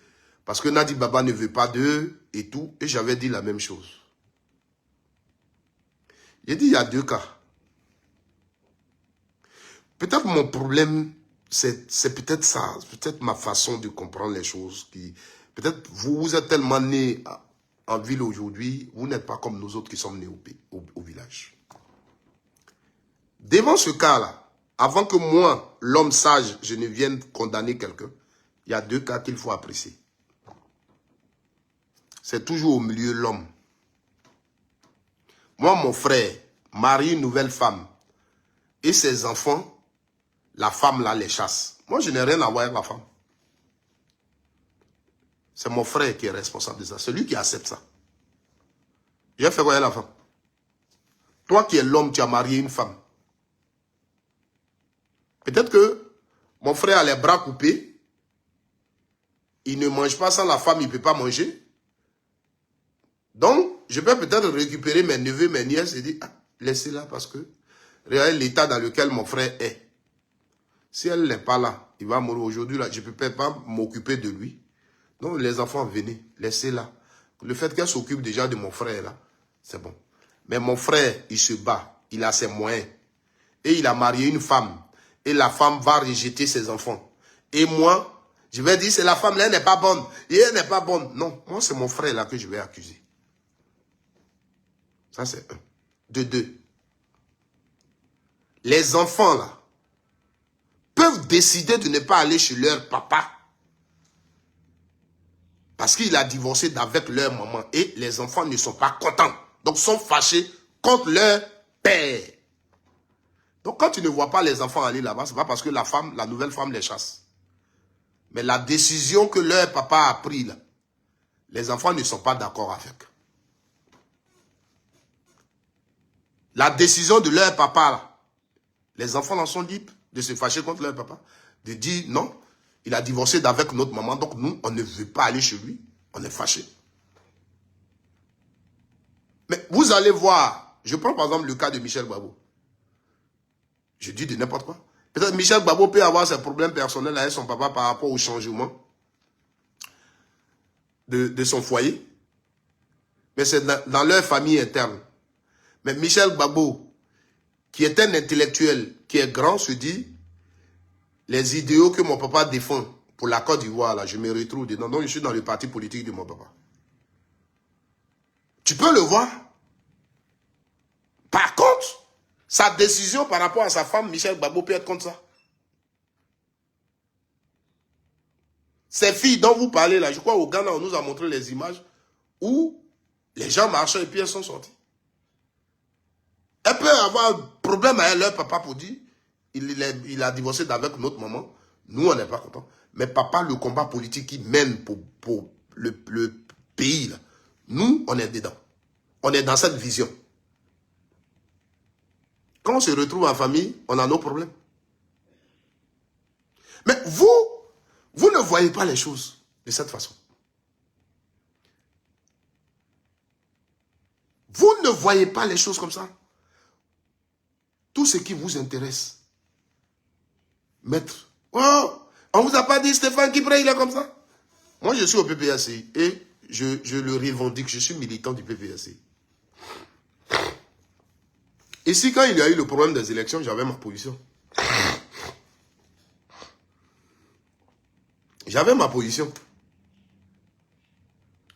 parce que Nadi Baba ne veut pas d'eux et tout. Et j'avais dit la même chose. J'ai dit, il y a deux cas. Peut-être mon problème, c'est peut-être ça, peut-être ma façon de comprendre les choses. Peut-être vous êtes tellement né en ville aujourd'hui, vous n'êtes pas comme nous autres qui sommes nés au village. Devant ce cas-là, avant que moi, l'homme sage, je ne vienne condamner quelqu'un, il y a deux cas qu'il faut apprécier. C'est toujours au milieu l'homme. Moi, mon frère marie une nouvelle femme et ses enfants, la femme là les chasse. Moi, je n'ai rien à voir avec la femme. C'est mon frère qui est responsable de ça. C'est lui qui accepte ça. J'ai fait quoi avec la femme? Toi qui es l'homme, tu as marié une femme. Peut-être que mon frère a les bras coupés. Il ne mange pas sans la femme, il ne peut pas manger. Donc, je peux peut-être récupérer mes neveux, mes nièces et dire, ah, laissez-la parce que regardez l'état dans lequel mon frère est. Si elle n'est pas là, il va mourir aujourd'hui. Je ne peux pas m'occuper de lui. Donc, les enfants, venez, laissez-la. Le fait qu'elle s'occupe déjà de mon frère, là, c'est bon. Mais mon frère, il se bat. Il a ses moyens. Et il a marié une femme. Et la femme va rejeter ses enfants. Et moi, je vais dire, c'est la femme, là, elle n'est pas bonne. Et elle n'est pas bonne. Non, moi, c'est mon frère, là, que je vais accuser. Ça, c'est un. De deux. Les enfants, là, peuvent décider de ne pas aller chez leur papa. Parce qu'il a divorcé avec leur maman. Et les enfants ne sont pas contents. Donc, sont fâchés contre leur père. Donc, quand tu ne vois pas les enfants aller là-bas, ce n'est pas parce que la nouvelle femme les chasse. Mais la décision que leur papa a prise, là, les enfants ne sont pas d'accord avec. La décision de leur papa, là, les enfants en sont libres de se fâcher contre leur papa. De dire non, il a divorcé d'avec notre maman, donc nous, on ne veut pas aller chez lui. On est fâchés. Mais vous allez voir, je prends par exemple le cas de Michel Gbagbo. Je dis de n'importe quoi. Peut-être Michel Gbagbo peut avoir ses problèmes personnels avec son papa par rapport au changement de son foyer. Mais c'est dans leur famille interne. Mais Michel Gbagbo, qui est un intellectuel, qui est grand, se dit, les idéaux que mon papa défend pour la Côte d'Ivoire, là, je me retrouve dedans. Donc, je suis dans le parti politique de mon papa. Tu peux le voir. Par contre, sa décision par rapport à sa femme, Michel Gbagbo, peut être contre ça. Ces filles dont vous parlez là, je crois au Ghana, on nous a montré les images où les gens marchaient et puis elles sont sorties. Elles peuvent avoir un problème avec leur papa pour dire il a divorcé avec notre maman. Nous, on n'est pas contents. Mais papa, le combat politique qu'il mène pour le pays, là, nous, on est dedans. On est dans cette vision. Quand on se retrouve en famille, on a nos problèmes. Mais vous ne voyez pas les choses de cette façon. Vous ne voyez pas les choses comme ça. Tout ce qui vous intéresse. Maître. Oh, on ne vous a pas dit Stéphane qui prie, il est comme ça. Moi, je suis au PPACI et je le revendique. Je suis militant du PPACI. Ici, quand il y a eu le problème des élections, j'avais ma position. J'avais ma position.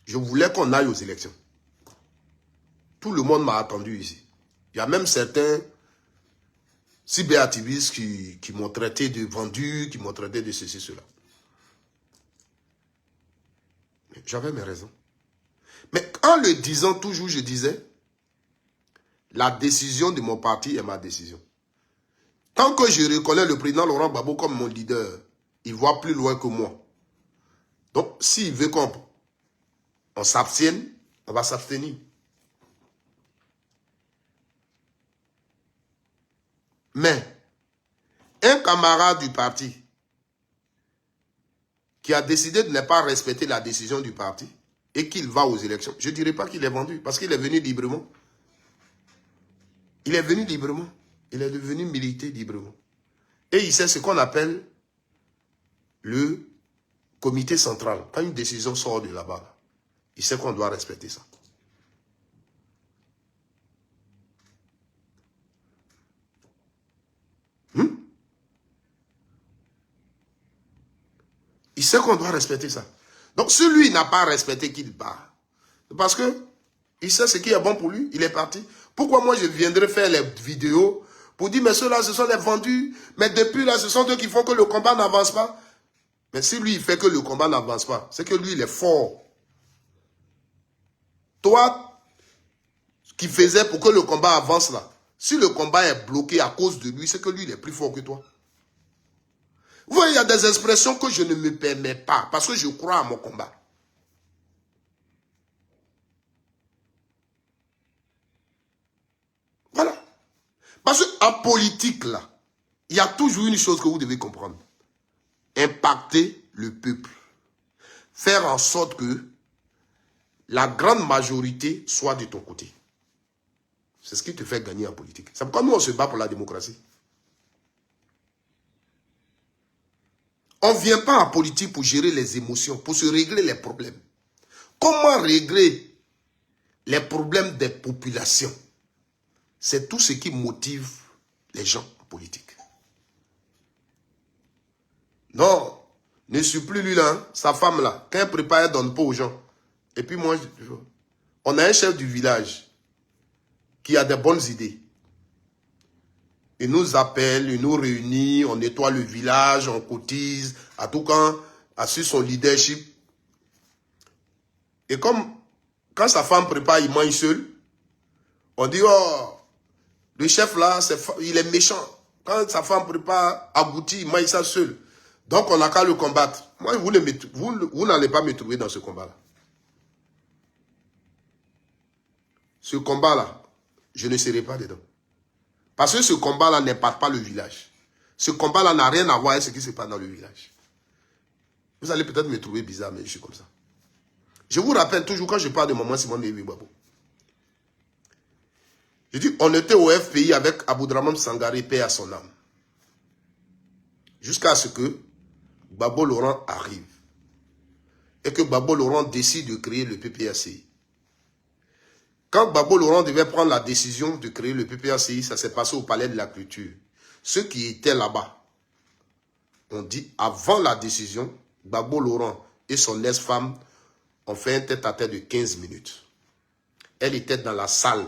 Je voulais qu'on aille aux élections. Tout le monde m'a attendu ici. Il y a même certains cyberactivistes qui m'ont traité de vendu, qui m'ont traité de ceci, cela. J'avais mes raisons. Mais en le disant toujours, je disais, la décision de mon parti est ma décision. Tant que je reconnais le président Laurent Gbagbo comme mon leader, il voit plus loin que moi. Donc, s'il veut qu'on s'abstienne, on va s'abstenir. Mais, un camarade du parti qui a décidé de ne pas respecter la décision du parti et qu'il va aux élections, je ne dirais pas qu'il est vendu, parce qu'il est venu librement. Il est venu librement. Il est devenu militer librement. Et il sait ce qu'on appelle le comité central. Quand une décision sort de là-bas, il sait qu'on doit respecter ça. Il sait qu'on doit respecter ça. Donc, si lui n'a pas respecté qu'il part, parce que il sait ce qui est bon pour lui, il est parti. Pourquoi moi je viendrais faire les vidéos pour dire, mais ceux-là, ce sont les vendus, mais depuis là, ce sont eux qui font que le combat n'avance pas. Mais si lui, il fait que le combat n'avance pas, c'est que lui, il est fort. Toi, qui faisais pour que le combat avance là, si le combat est bloqué à cause de lui, c'est que lui, il est plus fort que toi. Vous voyez, il y a des expressions que je ne me permets pas parce que je crois à mon combat. Voilà. Parce qu'en politique, là, il y a toujours une chose que vous devez comprendre. Impacter le peuple. Faire en sorte que la grande majorité soit de ton côté. C'est ce qui te fait gagner en politique. C'est pourquoi nous, on se bat pour la démocratie. On ne vient pas en politique pour gérer les émotions, pour se régler les problèmes. Comment régler les problèmes des populations? C'est tout ce qui motive les gens en politique. Non, ne suis plus lui là, hein, sa femme là. Quand elle prépare, elle ne donne pas aux gens. Et puis moi, on a un chef du village qui a des bonnes idées. Il nous appelle, il nous réunit, on nettoie le village, on cotise, à tout quand, assure son leadership. Et comme, quand sa femme prépare, il mange seul, on dit, oh, le chef là, il est méchant. Quand sa femme prépare, aboutit, il mange ça seul. Donc on n'a qu'à le combattre. Moi, vous n'allez pas me trouver dans ce combat-là. Ce combat-là, je ne serai pas dedans. Parce que ce combat-là n'impacte pas le village. Ce combat-là n'a rien à voir avec ce qui se passe dans le village. Vous allez peut-être me trouver bizarre, mais je suis comme ça. Je vous rappelle toujours quand je parle de maman Simone Gbagbo. Je dis, on était au FPI avec Aboudraman Sangaré, paix à son âme. Jusqu'à ce que Gbagbo Laurent arrive. Et que Gbagbo Laurent décide de créer le PPACI. Quand Gbagbo Laurent devait prendre la décision de créer le PPACI, ça s'est passé au Palais de la Culture. Ceux qui étaient là-bas ont dit, avant la décision, Gbagbo Laurent et son ex-femme ont fait un tête-à-tête de 15 minutes. Elle était dans la salle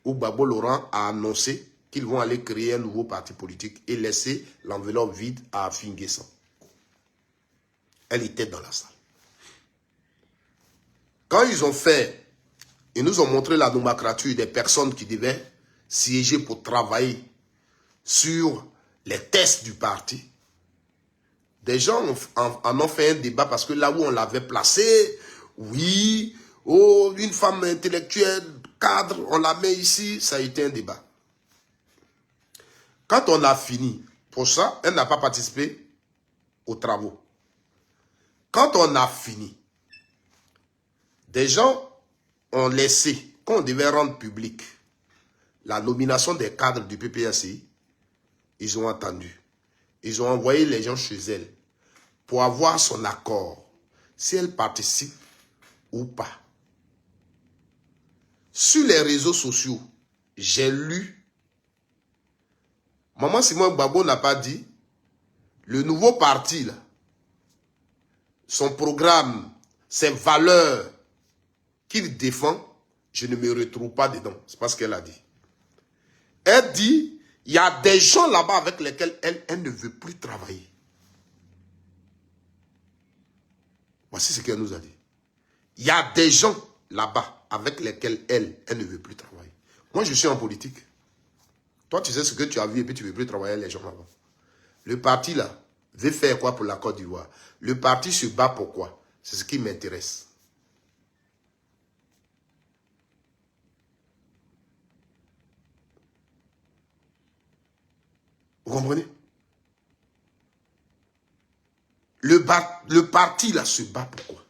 où Gbagbo Laurent a annoncé qu'ils vont aller créer un nouveau parti politique et laisser l'enveloppe vide à Afin Guessan. Elle était dans la salle. Quand ils ont fait, ils nous ont montré la nomenclature des personnes qui devaient siéger pour travailler sur les tests du parti. Des gens en ont fait un débat parce que là où on l'avait placé, oui, oh, une femme intellectuelle, cadre, on la met ici, ça a été un débat. Quand on a fini, pour ça, elle n'a pas participé aux travaux. Quand on a fini, des gens ont laissé, quand on devait rendre public la nomination des cadres du PPACI, ils ont attendu. Ils ont envoyé les gens chez elle pour avoir son accord, si elle participe ou pas. Sur les réseaux sociaux, j'ai lu, Maman Simone Gbagbo n'a pas dit, le nouveau parti, là, son programme, ses valeurs qu'il défend, je ne me retrouve pas dedans. C'est pas ce qu'elle a dit. Elle dit, il y a des gens là-bas avec lesquels elle ne veut plus travailler. Voici ce qu'elle nous a dit. Il y a des gens là-bas avec lesquels elle ne veut plus travailler. Moi, je suis en politique. Toi, tu sais ce que tu as vu et puis tu ne veux plus travailler les gens là-bas. Le parti là veut faire quoi pour la Côte d'Ivoire? Le parti se bat pour quoi? C'est ce qui m'intéresse. Vous comprenez? Le parti là se bat pourquoi?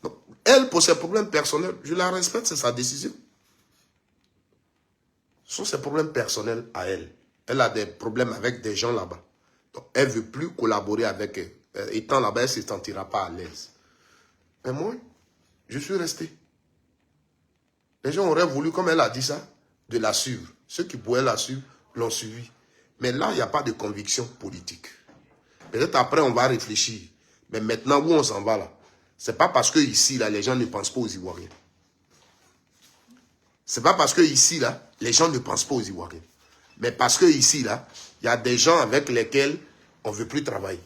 Donc, elle, pour ses problèmes personnels, je la respecte, c'est sa décision. Ce sont ses problèmes personnels à elle. Elle a des problèmes avec des gens là-bas. Donc, elle ne veut plus collaborer avec elle. Étant là-bas, elle ne se sentira pas à l'aise. Mais moi, je suis resté. Les gens auraient voulu, comme elle a dit ça, de la suivre. Ceux qui pouvaient la suivre l'ont suivi. Mais là, il n'y a pas de conviction politique. Peut-être après, on va réfléchir. Mais maintenant, où on s'en va là? Ce n'est pas parce que ici, là, les gens ne pensent pas aux Ivoiriens. Ce n'est pas parce que ici, là, les gens ne pensent pas aux Ivoiriens. Mais parce que ici, là, il y a des gens avec lesquels on ne veut plus travailler.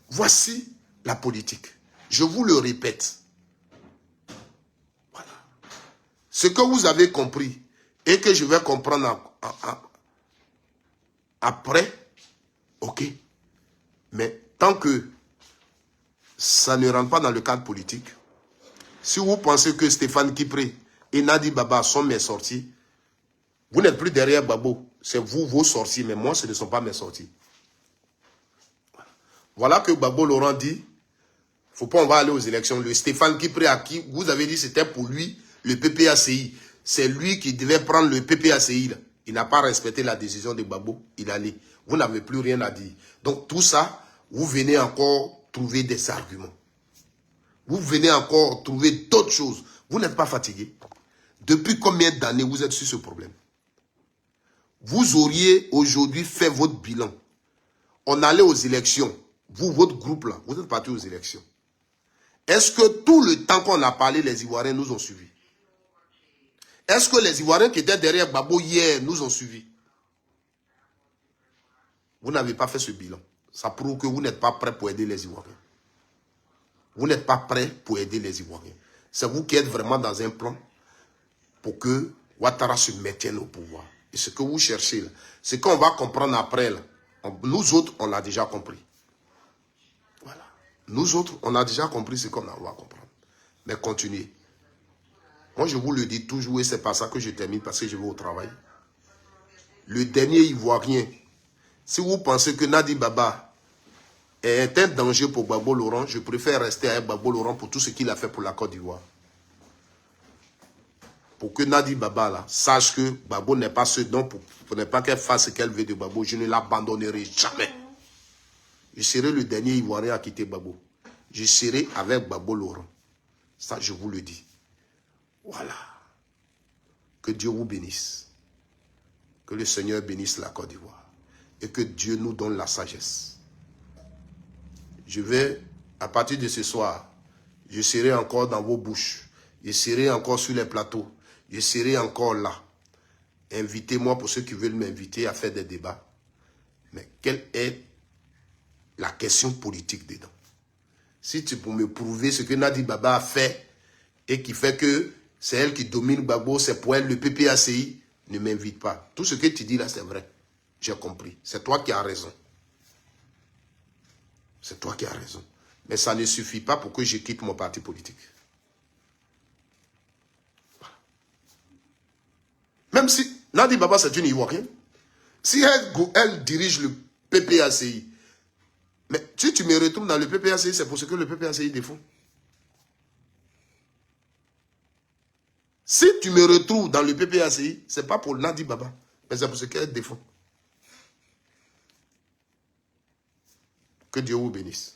Voici la politique. Je vous le répète. Voilà. Ce que vous avez compris et que je vais comprendre après, ok. Mais tant que ça ne rentre pas dans le cadre politique, si vous pensez que Stéphane Kipré et Nadi Baba sont mes sorties, vous n'êtes plus derrière Gbagbo. C'est vous, vos sorties, mais moi, ce ne sont pas mes sorties. Voilà que Gbagbo Laurent dit, faut pas, on va aller aux élections. Le Stéphane Kipré à qui vous avez dit c'était pour lui le PPACI. C'est lui qui devait prendre le PPACI. Là. Il n'a pas respecté la décision de Gbagbo. Il allait. Vous n'avez plus rien à dire. Donc tout ça, vous venez encore trouver des arguments. Vous venez encore trouver d'autres choses. Vous n'êtes pas fatigué. Depuis combien d'années vous êtes sur ce problème? Vous auriez aujourd'hui fait votre bilan. On allait aux élections. Vous, votre groupe là, vous êtes partis aux élections. Est-ce que tout le temps qu'on a parlé, les Ivoiriens nous ont suivis? Est-ce que les Ivoiriens qui étaient derrière Gbagbo hier nous ont suivis? Vous n'avez pas fait ce bilan. Ça prouve que vous n'êtes pas prêts pour aider les Ivoiriens. Vous n'êtes pas prêts pour aider les Ivoiriens. C'est vous qui êtes vraiment dans un plan pour que Ouattara se maintienne au pouvoir. Et ce que vous cherchez là, ce qu'on va comprendre après là, nous autres, on l'a déjà compris. Voilà. Nous autres, on a déjà compris ce qu'on va comprendre. Mais continuez. Moi, je vous le dis toujours, et c'est pas ça que je termine parce que je vais au travail. Le dernier Ivoirien, si vous pensez que Nadi Baba est un danger pour Gbagbo Laurent, je préfère rester avec Gbagbo Laurent pour tout ce qu'il a fait pour la Côte d'Ivoire. Pour que Nadi Baba là, sache que Gbagbo n'est pas ce don, pour ne pas qu'elle fasse ce qu'elle veut de Gbagbo, je ne l'abandonnerai jamais. Je serai le dernier Ivoirien à quitter Gbagbo. Je serai avec Gbagbo Laurent. Ça, je vous le dis. Voilà. Que Dieu vous bénisse. Que le Seigneur bénisse la Côte d'Ivoire. Et que Dieu nous donne la sagesse. Je vais, à partir de ce soir, je serai encore dans vos bouches. Je serai encore sur les plateaux. Je serai encore là. Invitez-moi pour ceux qui veulent m'inviter à faire des débats. Mais quelle est la question politique dedans? Si tu peux me prouver ce que Nadi Baba a fait et qui fait que c'est elle qui domine Gbagbo, c'est pour elle le PPACI, ne m'invite pas. Tout ce que tu dis là, c'est vrai. J'ai compris. C'est toi qui as raison. C'est toi qui as raison. Mais ça ne suffit pas pour que je quitte mon parti politique. Voilà. Même si Nadi Baba, c'est une Ivoirienne. Si elle dirige le PPACI, mais si tu me retrouves dans le PPACI, c'est pour ce que le PPACI défend. Si tu me retrouves dans le PPACI, ce n'est pas pour Nadi Baba, mais c'est pour ce qu'elle défend. Que Dieu vous bénisse.